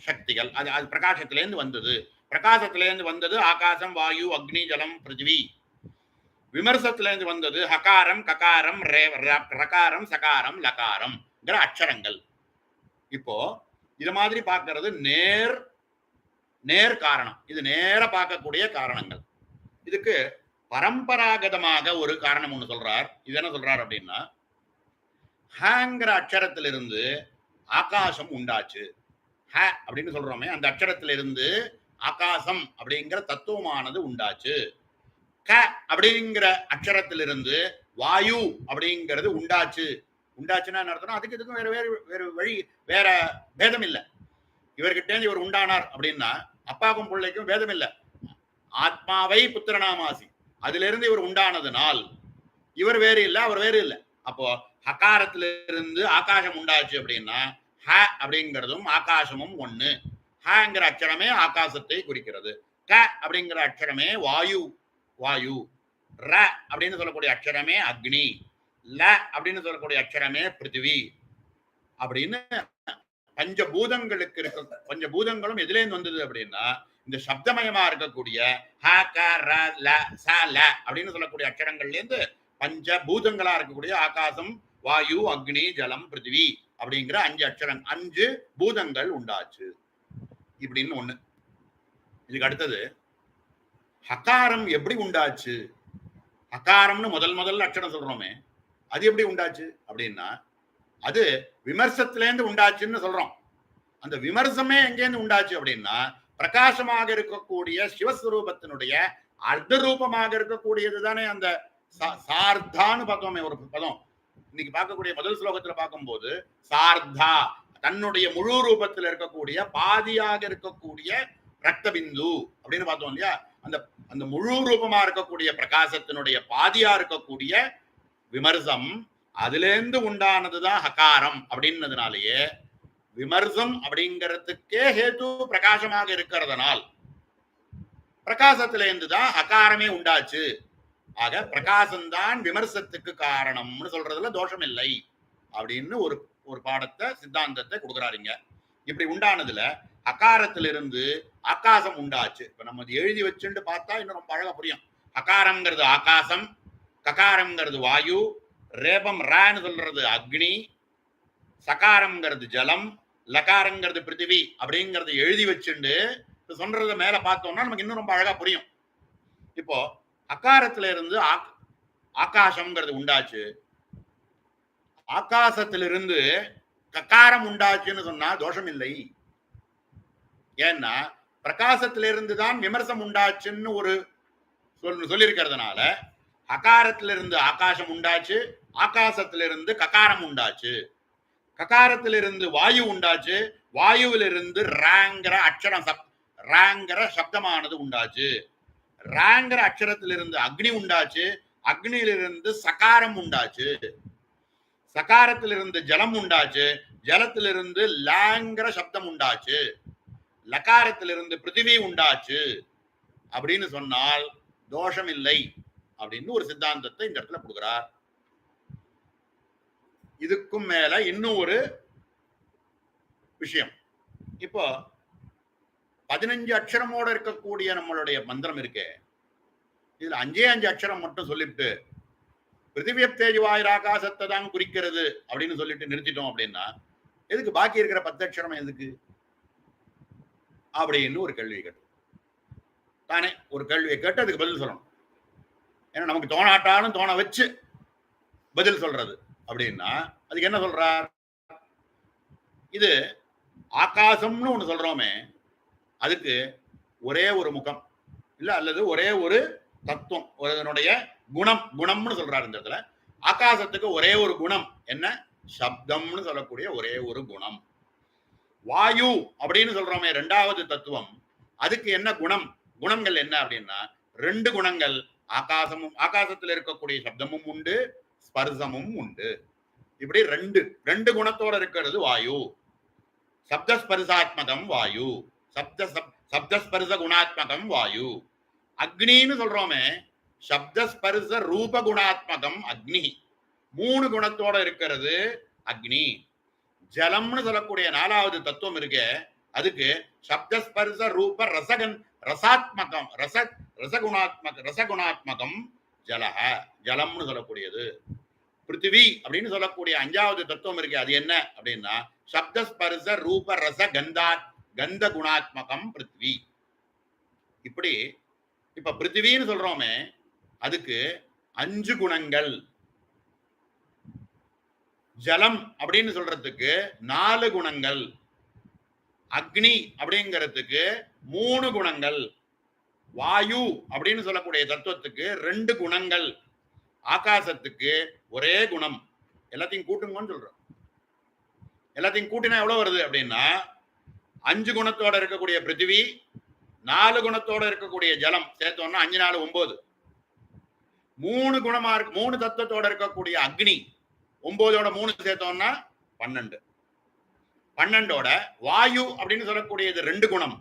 சக்திகள். அது பிரகாசத்திலேருந்து வந்தது. பிரகாசத்திலேருந்து வந்தது ஆகாசம், வாயு, அக்னி, ஜலம், பிருத்திவி. விமர்சத்திலேருந்து வந்தது ஹகாரம், ககாரம், ரகாரம், சகாரம், லகாரம் அக்ஷரங்கள். இப்போ இது மாதிரி பார்க்கிறது நேர் காரணம். இது நேர பார்க்கக்கூடிய காரணங்கள். இதுக்கு பரம்பராகதமாக ஒரு காரணம் ஒண்ணு சொல்றார். இது என்ன சொல்றார் அப்படின்னா ஹங்கிற அக்ஷரத்திலிருந்து ஆகாசம் உண்டாச்சு. ஹ அப்படின்னு சொல்றோமே, அந்த அக்ஷரத்திலிருந்து ஆகாசம் அப்படிங்கிற தத்துவமானது உண்டாச்சு. க அப்படிங்கிற அக்ஷரத்திலிருந்து வாயு அப்படிங்கிறது உண்டாச்சுன்னா அர்த்தம். அதுக்கு இதுக்கும் வேற வழி, வேற பேதம் இல்லை. இவர்கிட்ட இவர் உண்டானார் அப்படின்னா அப்பாவுக்கும் பிள்ளைக்கும் பேதம் இல்லை. ஆத்மாவை புத்திரநாமாசி, அதுல இருந்து இவர் உண்டானதுனால் இவர் வேறு இல்லை, அவர் வேறு இல்லை. அப்போ ஹகாரத்திலிருந்து ஆகாசம் உண்டாச்சு அப்படின்னா ஹ அப்படிங்கிறதும் ஆகாசமும் ஒண்ணு. ஹங்கிற அக்ஷரமே ஆகாசத்தை குறிக்கிறது. க அப்படிங்கிற அக்ஷரமே வாயு. ர அப்படின்னு சொல்லக்கூடிய அக்ஷரமே அக்னி. ல அப்படின்னு சொல்லக்கூடிய அக்ஷரமே பிருத்திவி அப்படின்னு பஞ்சபூதங்களுக்கு இருக்க பஞ்சபூதங்களும் எதுல இருந்து வந்தது அப்படின்னா இந்த சப்தமயமா இருக்கக்கூடிய ஹ க ர ல ச ல அப்படின்னு சொல்லக்கூடிய அக்ஷரங்கள்ல இருந்து பஞ்சபூதங்களா இருக்கக்கூடிய ஆகாசம் வாயு அக்னி ஜலம் பிருத்திவி அப்படிங்கிற 5 அக்ஷரம் 5 பூதங்கள் உண்டாச்சு இப்படின்னு ஒண்ணு. இதுக்கு அடுத்தது ஹகாரம் எப்படி உண்டாச்சு? ஹகாரம்னு முதல்ல அக்ஷரம் சொல்றோமே அது எப்படி உண்டாச்சு அப்படின்னா அது விமர்சத்திலேருந்து உண்டாச்சுன்னு சொல்றோம். அந்த விமர்சமே எங்கேருந்து உண்டாச்சு அப்படின்னா பிரகாசமாக இருக்கக்கூடிய சிவஸ்வரூபத்தினுடைய அர்த்த ரூபமாக இருக்கக்கூடியது தானே அந்த சார்தான்னு பார்த்தோமே ஒரு பதம். இன்னைக்கு பார்க்கக்கூடிய முதல் ஸ்லோகத்துல பார்க்கும்போது சார்தா தன்னுடைய முழு ரூபத்தில் இருக்கக்கூடிய பாதியாக இருக்கக்கூடிய ரக்தபிந்து அப்படின்னு பார்த்தோம் இல்லையா. அந்த அந்த முழு ரூபமா இருக்கக்கூடிய பிரகாசத்தினுடைய பாதியா இருக்கக்கூடிய விமர்சம் அதுல இருந்து உண்டானதுதான் ஹகாரம் அப்படின்னதுனாலேயே விமர்சம் அப்படிங்கிறதுக்கே ஹேது பிரகாசமாக இருக்கிறதுனால் பிரகாசத்துல இருந்துதான் ஹகாரமே உண்டாச்சு. ஆக பிரகாசம்தான் விமர்சத்துக்கு காரணம்னு சொல்றதுல தோஷம் இல்லை அப்படின்னு ஒரு பாடத்தை சித்தாந்தத்தை கொடுக்குறாருங்க. இப்படி உண்டானதுல அகாரத்திலிருந்து ஆகாசம் உண்டாச்சு. இப்ப நம்ம எழுதி வச்சுட்டு பார்த்தா இன்னும் ரொம்ப அழகா புரியும். அகாரம்ங்கிறது ஆகாசம், ககாரம்ங்கிறது வாயு, ரேபம் ரான்னு சொல்றது அக்னி, சகாரம்ங்கிறது ஜலம், லகாரங்கிறது பிருத்திவி அப்படிங்கறது எழுதி வச்சுண்டு சொல்றத மேல பார்த்தோம்னா நமக்கு இன்னும் ரொம்ப அழகா புரியும். இப்போ அகாரத்துல இருந்து ஆகாசம்ங்கிறது உண்டாச்சு, ஆகாசத்திலிருந்து ககாரம் உண்டாச்சுன்னு சொன்னா தோஷம் இல்லை. ஏன்னா பிரகாசத்திலிருந்து தான் விமர்சம் உண்டாச்சுன்னு ஒரு சொல்லியிருக்கிறதுனால அகாரத்திலிருந்து ஆகாசம் உண்டாச்சு, ஆகாசத்திலிருந்து ககாரம் உண்டாச்சு, ககாரத்திலிருந்து வாயு உண்டாச்சு, வாயுவிலிருந்து ராங்கிற அக்ஷரம் ராங்கிற சப்தமானது உண்டாச்சு, ராங்கிற அக்ஷரத்திலிருந்து அக்னி உண்டாச்சு, அக்னியிலிருந்து சகாரம் உண்டாச்சு, சகாரத்திலிருந்து ஜலம் உண்டாச்சு, ஜலத்திலிருந்து லாங்கிற சப்தம் உண்டாச்சு, லகாரத்திலிருந்து பிருத்திவி உண்டாச்சு அப்படின்னு சொன்னால் தோஷம் இல்லை அப்படின்னு ஒரு சித்தாந்தத்தை இந்த இடத்துல கொடுக்கிறார். இதுக்கும் மேல இன்னும் ஒரு விஷயம். இப்போ 15 அக்ஷரமோட இருக்கக்கூடிய நம்மளுடைய மந்திரம் இருக்கே, இதுல 5 அக்ஷரம் மட்டும் சொல்லிட்டு பிருத்திவியப்தேஜ்வாயுர் ஆகாசத்தை தான் குறிக்கிறது அப்படின்னு சொல்லிட்டு நிறுத்திட்டோம் அப்படின்னா எதுக்கு பாக்கி இருக்கிற 10 அக்ஷரம் எதுக்கு அப்படின்னு ஒரு கேள்வி கேட்டு தானே ஒரு கேள்வியை கேட்டு அதுக்கு பதில் சொல்லணும். ஏன்னா நமக்கு தோணாட்டாலும் தோண வச்சு பதில் சொல்றது அப்படின்னா அதுக்கு என்ன சொல்றார்? இது ஆகாசம்னு ஒண்ணு சொல்றோமே அதுக்கு ஒரே ஒரு முகம் இல்ல அல்லது ஒரே ஒரு தத்துவம், அதனுடைய குணம்னு சொல்றாரு. இந்த இடத்துல ஆகாசத்துக்கு ஒரே ஒரு குணம் என்ன? சப்தம்னு சொல்லக்கூடிய ஒரே ஒரு குணம். வாயு அப்படின்னு சொல்றோமே 2வது தத்துவம், அதுக்கு என்ன குணம்? குணங்கள் என்ன அப்படின்னா 2 குணங்கள். ஆகாசத்தில் இருக்கக்கூடிய சப்தமும் உண்டு, ஸ்பர்சமும் உண்டு. இப்படி ரெண்டு குணத்தோட இருக்கிறது வாயு. சப்தஸ்பர்சாத்மகம் வாயு, சப்தஸ்பர்ச குணாத்மகம் வாயு. அக்னின்னு சொல்றோமே சப்தஸ்பர்ச ரூப குணாத்மகம் அக்னி, 3 குணத்தோட இருக்கிறது அக்னி. ஜலம்னு சொல்லக்கூடிய 4வது தத்துவம் இருக்கு, அதுக்கு சப்தஸ்பர்ச ரூப ரசாத்மகம் ரசகுணாத்மகம் ஜலஹ, ஜலம்னு சொல்லக்கூடியது. பிருத்திவி அப்படின்னு சொல்லக்கூடிய 5வது தத்துவம் இருக்கு, அது என்ன அப்படின்னா சப்தஸ்பர்ச ரூப ரச கந்த குணாத்மகம் பிருத்திவி. இப்படி இப்ப பிருத்திவின்னு சொல்றோமே அதுக்கு 5 குணங்கள். ஜலம் அப்படின்னு சொல்றதுக்கு 4 குணங்கள், அக்னி அப்படிங்கிறதுக்கு 3 குணங்கள், வாயு அப்படின்னு சொல்லக்கூடிய தத்துவத்துக்கு 2 குணங்கள், ஆகாசத்துக்கு ஒரே குணம். எல்லாத்தையும் கூட்டுங்கன்னு சொல்றோம். எல்லாத்தையும் கூட்டினா எவ்வளவு வருது அப்படின்னா 5 குணத்தோட இருக்கக்கூடிய பிருத்திவி, 4 குணத்தோட இருக்கக்கூடிய ஜலம் சேர்த்தோம்னா 5 4 9, 3 குணமா இருக்கு 3 தத்துவத்தோட இருக்கக்கூடிய அக்னி 9ஓட 3 சேர்த்தோம்னா 12. 12ஓட வாயு அப்படின்னு சொல்லக்கூடியது 2 குணம்,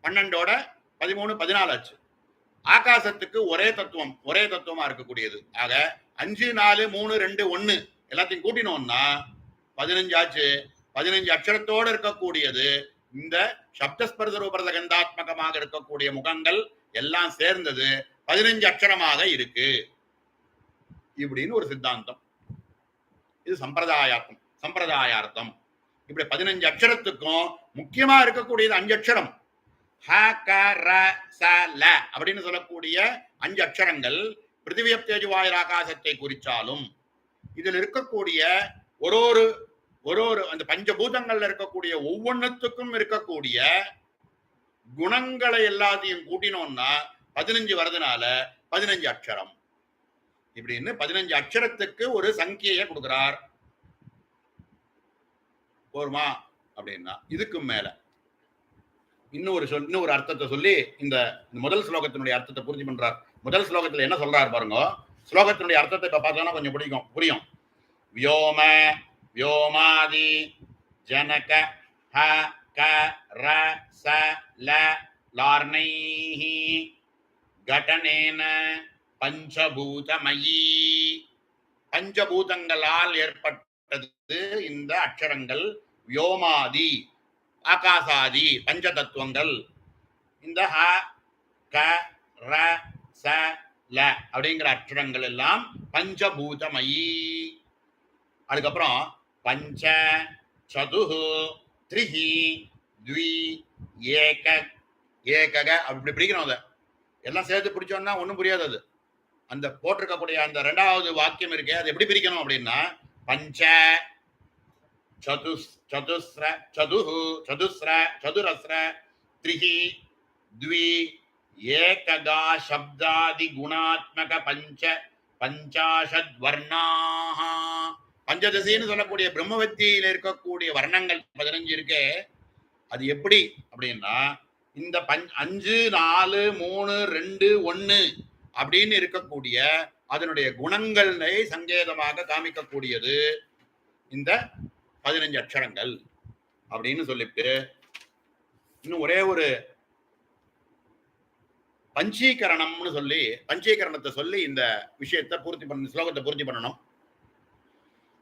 12ஓட 13 14 ஆச்சு. ஆகாசத்துக்கு ஒரே தத்துவமா இருக்கக்கூடியது. ஆக 5 4 3 2 1 எல்லாத்தையும் கூட்டினோம்னா 15 ஆச்சு. 15 அக்ஷரத்தோடு இருக்கக்கூடியது இந்த சப்தஸ்பர்ச ரூபரத கந்தாத்மகமாக இருக்கக்கூடிய முகங்கள் எல்லாம் சேர்ந்தது 15 அக்ஷரமாக இருக்கு இப்படின்னு ஒரு சித்தாந்தம். இது சம்பிரதாயார்த்தம். இப்படி 15 அக்ஷரத்துக்கும் முக்கியமா இருக்கக்கூடியது 5 அக்ஷரம். ஹ க ர ச ல அப்படின்னு சொல்லக்கூடிய 5 அக்ஷரங்கள் பிருத்திவிய தேஜுவாயுர் ஆகாசத்தை குறிச்சாலும் இதில் இருக்கக்கூடிய ஒரு அந்த பஞ்சபூதங்கள்ல இருக்கக்கூடிய ஒவ்வொன்றுத்துக்கும் இருக்கக்கூடிய குணங்களை எல்லாத்தையும் கூட்டினோம்னா 15 வரதுனால 15 அக்ஷரம். இப்படின்னு 15 அக்ஷரத்துக்கு ஒரு சங்கியை கொடுக்கிறார். போருமா அப்படின்னா இதுக்கு மேல இன்னொரு அர்த்தத்தை சொல்லி இந்த முதல் ஸ்லோகத்தினுடைய அர்த்தத்தை பூர்த்தி பண்றார். முதல் ஸ்லோகத்துல என்ன சொல்றாரு பாருங்க. ஸ்லோகத்தினுடைய அர்த்தத்தை இப்ப பார்த்தோம்னா கொஞ்சம் புரியும். வியோம வியோமாதி ஜனக ஹ க ர ச ல லார்ணைஹி கடனேன பஞ்சபூதமயி. பஞ்சபூதங்களால் ஏற்பட்டது இந்த அக்ஷரங்கள். வியோமாதி ஆகாசாதி பஞ்ச தத்துவங்கள். இந்த ஹ க ர ச ல அப்படிங்கிற அக்ஷரங்கள் எல்லாம் பஞ்சபூதமயி. அதுக்கப்புறம் பஞ்ச சதுஹு த்ரிஹி த்வி ஏகக அப்படி பிடிக்கணும். அதை எல்லாம் சேர்த்து பிடிச்சோம்னா ஒன்றும் புரியாது. அது அந்த போட்டிருக்கக்கூடிய அந்த 2வது வாக்கியம் இருக்கே அது எப்படி பிரிக்கணும் அப்படின்னா பஞ்ச சதுஸ்ர சதுஹு சதுஸ்ர சதுரஸ்ர த்ரிஹி த்வி ஏககா சப்தாதி குணாத்மக பஞ்சாஷத் வர்ணாஹ. பஞ்சதசின்னு சொல்லக்கூடிய பிரம்ம வித்தியில இருக்கக்கூடிய வர்ணங்கள் 15 இருக்கே அது எப்படி அப்படின்னா இந்த 5 4 3 2 1 அப்படின்னு இருக்கக்கூடிய அதனுடைய குணங்களை சங்கேதமாக காமிக்கக்கூடியது இந்த 15 அக்ஷரங்கள் அப்படின்னு சொல்லிட்டு இன்னும் ஒரே ஒரு பஞ்சீகரணம்னு சொல்லி பஞ்சீகரணத்தை சொல்லி இந்த விஷயத்தை ஸ்லோகத்தை பூர்த்தி பண்ணணும்.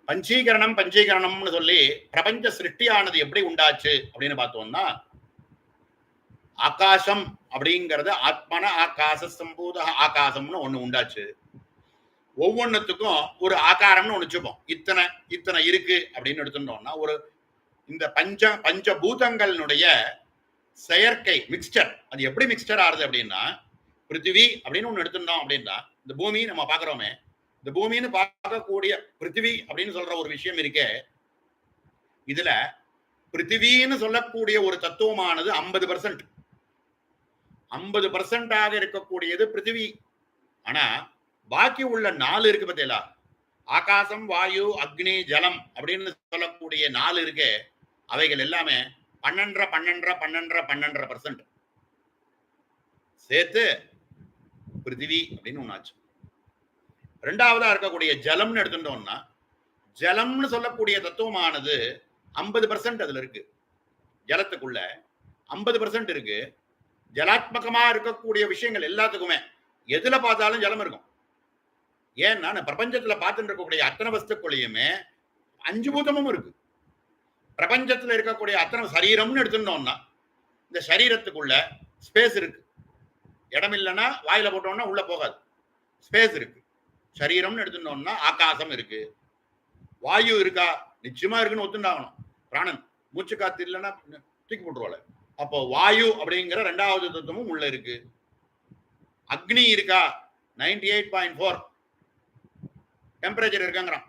பஞ்சீகரணம்னு சொல்லி பிரபஞ்ச சிருஷ்டியானது எப்படி உண்டாச்சு அப்படின்னு பார்த்தோம்னா ஆகாசம் அப்படிங்கறது ஆத்மன ஆகாச சம்பூத ஆகாசம்னு ஒண்ணு உண்டாச்சு. ஒவ்வொன்றுத்துக்கும் ஒரு ஆகாரம்னு ஒண்ணு வச்சுப்போம். இத்தனை இருக்கு அப்படின்னு எடுத்துட்டோம்னா ஒரு இந்த பஞ்சபூதங்களுடைய செயற்கை மிக்ஸ்டர் அது எப்படி மிக்ஸ்டர் ஆறுது அப்படின்னா பிருத்திவி அப்படின்னு ஒண்ணு எடுத்துட்டோம் அப்படின்னா இந்த பூமி நம்ம பாக்குறோமே இந்த பூமின்னு பார்க்கக்கூடிய பிருத்திவி அப்படின்னு சொல்ற ஒரு விஷயம் இருக்கே இதுல பிருத்திவின்னு சொல்லக்கூடிய ஒரு தத்துவமானது 50% இருக்கக்கூடியது பிருத்திவி. ஆனா பாக்கி உள்ள 4 இருக்கு பத்தியலா ஆகாசம் வாயு அக்னி ஜலம் அப்படின்னு சொல்லக்கூடிய 4 இருக்கே அவைகள் எல்லாமே 12% சேர்த்து பிருத்திவி அப்படின்னு ஒண்ணாச்சு. 2வதா இருக்கக்கூடிய ஜலம்னு எடுத்துட்டோம்னா ஜலம்னு சொல்லக்கூடிய தத்துவமானது 50% அதுல இருக்கு. ஜலத்துக்குள்ள 50% இருக்கு. ஜலாத்மகமா இருக்கக்கூடிய விஷயங்கள் எல்லாத்துக்குமே எதுல பார்த்தாலும் ஜலம் இருக்கும். ஏன்னா பிரபஞ்சத்துல பார்த்துட்டு இருக்கக்கூடிய அத்தனை வஸ்துக்குள்ளேயுமே 5 பூதமும் இருக்கு. பிரபஞ்சத்துல இருக்கக்கூடிய அத்தனை சரீரம்னு எடுத்துட்டோம்னா இந்த சரீரத்துக்குள்ள ஸ்பேஸ் இருக்கு. இடம் இல்லைன்னா வாயில போட்டோம்னா உள்ள போகாது. ஸ்பேஸ் இருக்கு. சரீரம்னு எடுத்துட்டோம்னா ஆகாசம் இருக்கு. வாயு இருக்கா நிச்சயமா இருக்குன்னு ஒத்துண்டாகணும். பிராணன் மூச்சு காத்து இல்லைன்னா தூக்கி போட்டுருவாள். அப்போ வாயு அப்படிங்கிற 2வது தத்துவமும் உள்ள இருக்கு. அக்னி இருக்கா 98.4 டெம்பரேச்சர் இருக்காங்கிறான்.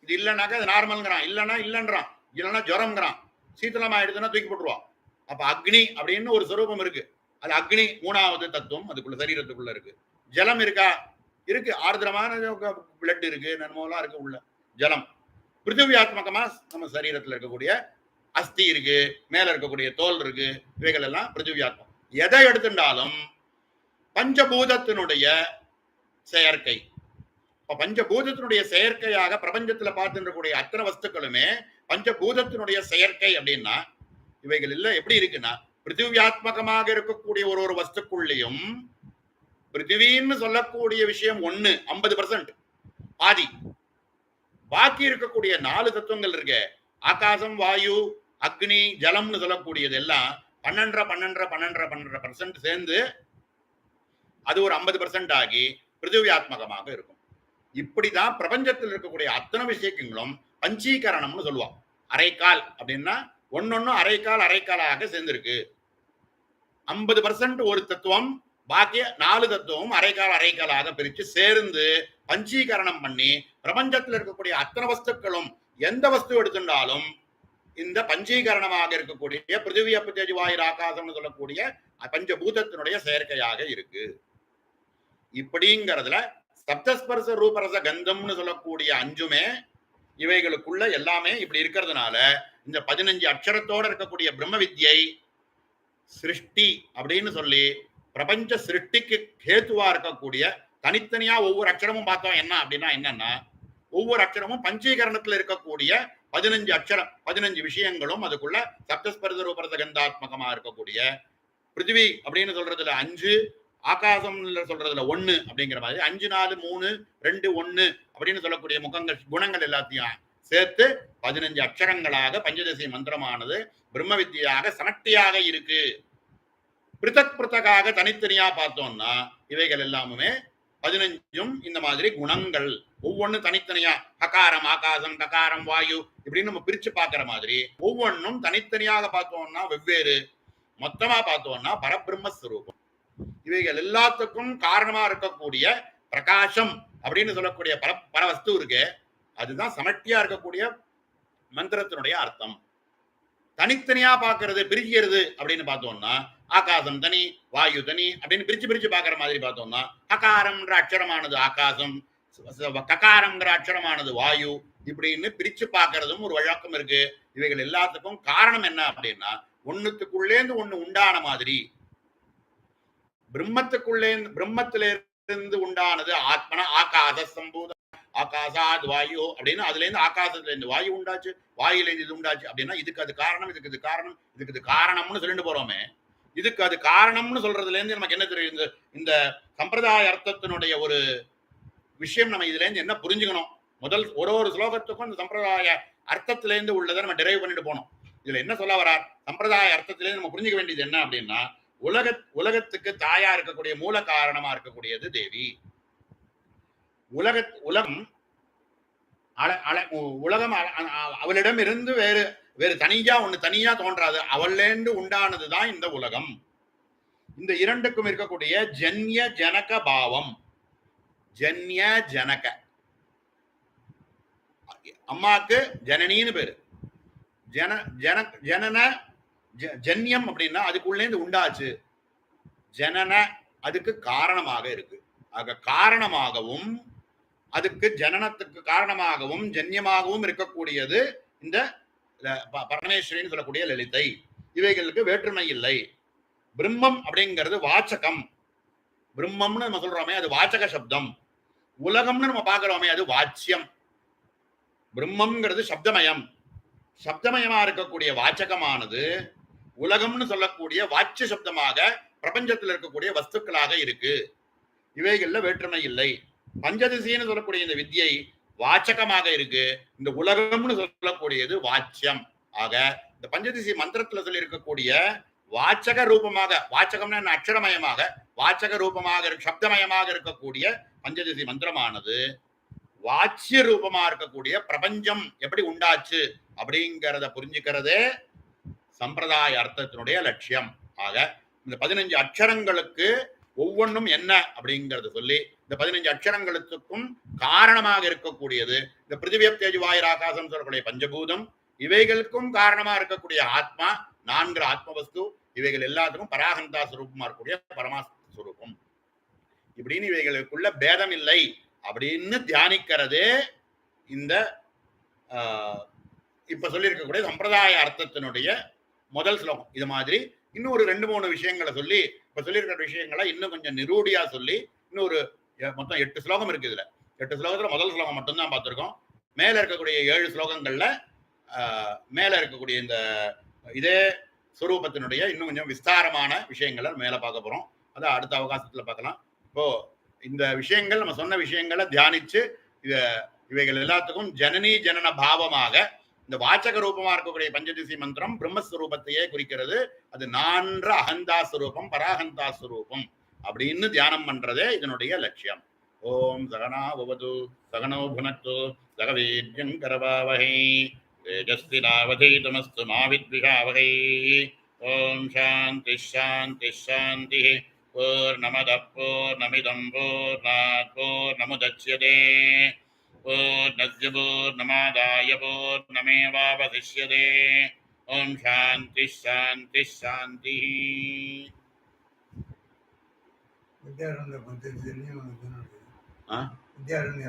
இது இல்லைனாக்கா அது நார்மல்ங்கிறான். இல்லைன்னா ஜுரம்ங்கிறான். சீத்தளம் ஆயிடுதுன்னா தூக்கி போட்டுருவான். அப்ப அக்னி அப்படின்னு ஒரு சுரூபம் இருக்கு. அது அக்னி 3வது தத்துவம் அதுக்குள்ள சரீரத்துக்குள்ள இருக்கு. ஜலம் இருக்கா இருக்கு. ஆர்திரமான பிளட் இருக்கு. நன்மோலாம் இருக்கு உள்ள ஜலம். பிருத்திவியாத்மகமா நம்ம சரீரத்துல இருக்கக்கூடிய அஸ்தி இருக்கு. மேல இருக்கக்கூடிய தோல் இருக்கு. இவைகள் எல்லாம் பிருத்திவியாத்மம். எதை எடுத்துட்டாலும் பஞ்சபூதத்தினுடைய செயற்கை. பஞ்சபூதத்தினுடைய செயற்கையாக பிரபஞ்சத்துல பார்த்துட்டு இருக்கக்கூடிய அத்தனை வஸ்துக்களுமே பஞ்சபூதத்தினுடைய செயற்கை அப்படின்னா இவைகள் எல்லாம் எப்படி இருக்குன்னா பிருத்திவியாத்மகமாக இருக்கக்கூடிய ஒரு வஸ்துக்குள்ளேயும் பிருத்திவின்னு சொல்லக்கூடிய விஷயம் ஒண்ணு 50% பாதி. பாக்கி இருக்கக்கூடிய 4 தத்துவங்கள் இருக்க ஆகாசம், வாயு, அக்னி, ஜலம்னு சொல்லக்கூடியது எல்லாம் 12% சேர்ந்து அது ஒரு 50% ஆகி பிருத்திவியாத்மகமாக இருக்கும். இப்படிதான் பிரபஞ்சத்தில் இருக்கக்கூடிய அத்தனை விஷயங்களும் பஞ்சீகரணம்னு சொல்லுவோம். அரைக்கால் அப்படின்னா ஒன்னொன்னு அரைக்காலாக சேர்ந்திருக்கு. 50% ஒரு தத்துவம், பாக்கிய 4 தத்துவம் அரைக்காலாக பிரிச்சு சேர்ந்து பஞ்சீகரணம் பண்ணி பிரபஞ்சத்தில் இருக்கக்கூடிய அத்தனை வஸ்துக்களும் எந்த வஸ்து எடுத்துட்டாலும் இந்த பஞ்சீகரணமாக இருக்கக்கூடிய பிருத்திவி அப்பு தேஜு வாயு ஆகாசம்னு சொல்லக்கூடிய பஞ்சபூதத்தினுடைய செயற்கையாக இருக்கு. இப்படிங்கிறதுல சப்தஸ்பர்ச ரூபரச கந்தம்னு சொல்லக்கூடிய 5மே இவைகளுக்குள்ள எல்லாமே இப்படி இருக்கிறதுனால இந்த 15 அக்ஷரத்தோட இருக்கக்கூடிய பிரம்ம வித்யை சிருஷ்டி அப்படின்னு சொல்லி பிரபஞ்ச சிருஷ்டிக்கு கேத்துவா இருக்கக்கூடிய தனித்தனியா ஒவ்வொரு அக்ஷரமும் பார்த்தோம். என்ன அப்படின்னா என்னன்னா ஒவ்வொரு அக்ஷரமும் பஞ்சீகரணத்துல இருக்கக்கூடிய 15 அக்ஷரம் 15 விஷயங்களும் அதுக்குள்ள சப்தஸ்பர்ச ரூபரச கந்தாத்மகமா இருக்கக்கூடிய பிருத்திவி அப்படின்னு சொல்றதுல 5, ஆகாசம் சொல்றதுல 1 அப்படிங்கிற மாதிரி 5, 4, 3, 2, 1 அப்படின்னு சொல்லக்கூடிய முகங்கள் குணங்கள் எல்லாத்தையும் சேர்த்து 15 அக்ஷரங்களாக பஞ்சதசி மந்திரமானது பிரம்ம வித்தியாக சமட்டியாக இருக்கு. பிருத்தக்காக தனித்தனியா பார்த்தோம்னா இவைகள் எல்லாமே 15ம் இந்த மாதிரி குணங்கள் ஒவ்வொன்னு தனித்தனியா ககாரம் ஆகாசம், ககாரம் வாயு இப்படின்னு நம்ம பிரிச்சு பார்க்கிற மாதிரி ஒவ்வொன்றும் தனித்தனியாக பார்த்தோம்னா வெவ்வேறு, மொத்தமா பார்த்தோம்னா பரபிரம்மஸ்வரூபம். இவைகள் எல்லாத்துக்கும் காரணமா இருக்கக்கூடிய பிரகாசம் அப்படின்னு சொல்லக்கூடிய பரவஸ்து இருக்கு. அதுதான் சமட்டியா இருக்கக்கூடிய மந்திரத்தினுடைய அர்த்தம். தனித்தனியா பாக்குறது பிரிக்கிறது அப்படின்னு பார்த்தோம்னா ஆகாசம் தனி, வாயு தனி அப்படின்னு பிரிச்சு பாக்குற மாதிரி பார்த்தோம்னா ககாரம்ன்ற அக்ஷரமானது ஆகாசம், ககாரம்ங்கிற அக்ஷரமானது வாயு இப்படின்னு பிரிச்சு பார்க்கறதும் ஒரு வழக்கம் இருக்கு. இவைகள் எல்லாத்துக்கும் காரணம் என்ன அப்படின்னா ஒண்ணுத்துக்குள்ளேந்து ஒண்ணு உண்டான மாதிரி பிரம்மத்திலிருந்து உண்டானது ஆத்மனா ஆகாச சம்பூத ஆகாசாத் வாயு அப்படின்னு அதுல இருந்து ஆகாசத்துல இருந்து வாயு உண்டாச்சு, வாயுல இருந்து இது உண்டாச்சு அப்படின்னா இதுக்கு அது காரணம், இதுக்கு இது காரணம், இதுக்கு இது காரணம்னு சொல்லிட்டு போறோமே. இதுக்கு அது காரணம்னு சொல்றதுல இருந்து நமக்கு என்ன தெரியுது? இந்த சம்பிரதாய அர்த்தத்தினுடைய ஒரு விஷயம் நம்ம இதுல இருந்து என்ன புரிஞ்சுக்கணும்? முதல் ஒரு ஸ்லோகத்துக்கும் இந்த சம்பிரதாய அர்த்தத்திலேருந்து உள்ளதை நம்ம டிரைவ் பண்ணிட்டு போனோம். இதுல என்ன சொல்ல வரார்? சம்பிரதாய அர்த்தத்திலேருந்து நம்ம புரிஞ்சுக்க வேண்டியது என்ன அப்படின்னா உலகத்துக்கு தாயா இருக்கக்கூடிய மூல காரணமா இருக்கக்கூடியது தேவி. உலகம் அவளிடம் இருந்து வேறு தனியா தோன்றாது. அவளேண்டு உண்டானதுதான் இந்த உலகம். இந்த இரண்டுக்கும் இருக்கக்கூடிய ஜன்ய ஜனக பாவம். ஜன்ய ஜனக, அம்மாக்கு ஜனனின்னு பேரு. ஜனன ஜன்யம் அப்படின்னா அதுக்குள்ளேந்து உண்டாச்சு. ஜனன அதுக்கு காரணமாக இருக்கு. ஆக காரணமாகவும் அதுக்கு ஜனனத்துக்கு காரணமாகவும் ஜன்யமாகவும் இருக்கக்கூடியது இந்த பரமேஸ்வரின்னு சொல்லக்கூடிய லலிதை. இவைகளுக்கு வேற்றுமை இல்லை. பிரம்மம் அப்படிங்கிறது வாச்சகம். பிரம்மம்னு நம்ம சொல்றோமே அது வாச்சக சப்தம். உலகம்னு நம்ம பார்க்கிறோமே அது வாச்சியம். பிரம்மம்ங்கிறது சப்தமயம். சப்தமயமா இருக்கக்கூடிய வாச்சகமானது உலகம்னு சொல்லக்கூடிய வாச்சிய சப்தமாக பிரபஞ்சத்தில் இருக்கக்கூடிய வஸ்துக்களாக இருக்கு. இவைகள்ல வேற்றுமை இல்லை. பஞ்சதிசின்னு சொல்லக்கூடிய இந்த வித்யை வாச்சகமாக இருக்கு. இந்த உலகம்னு சொல்லக்கூடியது வாச்சியம். ஆக இந்த பஞ்சதிசி மந்திரத்துல சொல்லி இருக்கக்கூடிய வாச்சக ரூபமாக, வாச்சகம்னா அக்ஷரமயமாக வாச்சக ரூபமாக சப்தமயமாக இருக்கக்கூடிய பஞ்சதிசி மந்திரமானது வாச்சிய ரூபமா இருக்கக்கூடிய பிரபஞ்சம் எப்படி உண்டாச்சு அப்படிங்கிறத புரிஞ்சுக்கிறதே சம்பிரதாய அர்த்தத்தினுடைய லட்சியம். ஆக இந்த 15 அக்ஷரங்களுக்கு ஒவ்வொன்றும் என்ன அப்படிங்கறத சொல்லி இந்த 15 அக்ஷரங்களுக்கும் காரணமாக இருக்கக்கூடியது இந்த பிருத்திவி தேஜு வாயு ஆகாசம் சொல்லக்கூடிய பஞ்சபூதம். இவைகளுக்கும் காரணமா இருக்கக்கூடிய ஆத்மா 4 ஆத்மவஸ்து. இவைகள் எல்லாத்துக்கும் பராகந்தா சுரூபமா இருக்கக்கூடிய பரமாஸ்வரூபம். இப்படின்னு இவைகளுக்குள்ள பேதம் இல்லை அப்படின்னு தியானிக்கிறதே இந்த இப்ப சொல்லி இருக்கக்கூடிய சம்பிரதாய அர்த்தத்தினுடைய முதல் ஸ்லோகம். இது மாதிரி இன்னும் ஒரு 2-3 விஷயங்களை சொல்லி இப்ப சொல்லியிருக்கிற விஷயங்களை இன்னும் கொஞ்சம் நிரூடியா சொல்லி இன்னொரு மொத்தம் 8 ஸ்லோகம் இருக்கு. இதுல 8 ஸ்லோகத்துல முதல் ஸ்லோகம் மட்டும்தான் பார்த்திருக்கோம். மேல இருக்கக்கூடிய 7 ஸ்லோகங்கள்ல மேல இருக்கக்கூடிய இந்த இதே சுரூபத்தினுடைய இன்னும் கொஞ்சம் விஸ்தாரமான விஷயங்களை மேல பார்க்க போறோம். அதை அடுத்த அவகாசத்துல பார்க்கலாம். இப்போ இந்த விஷயங்கள் நம்ம சொன்ன விஷயங்களை தியானிச்சு இவைகள் எல்லாத்துக்கும் ஜனனி ஜனன பாவமாக இந்த வாச்சக ரூபமா இருக்கக்கூடிய பஞ்சதிசி மந்திரம் பிரம்மஸ்வரூபத்தையே குறிக்கிறது. அது நான்ற அகந்தா ஸ்வரூபம் பராகந்தா ஸ்வரூபம் அப்படின்னு தியானம் பண்றதே இதனுடைய லட்சியம். ஓம் சகனா பவது சகனோ புனக்து சகவீர்யம் கரவாவகை தேஜஸ்வினாவதீதமஸ்து மா வித்விஷாவகை. ஓம் சாந்தி சாந்தி சாந்தி. பூர்ணமதః பூர்ணமிதம் பூர்ணாத் பூர்ணமுதச்யதே பூர்ணஸ்ய பூர்ணமாதாய பூர்ணமேவாவசிஷ்யதே. ஓம் சாந்தி சாந்தி சாந்தி. வித்யாரண்ய பஞ்சதிலையும் ஆ வித்யாரண்ய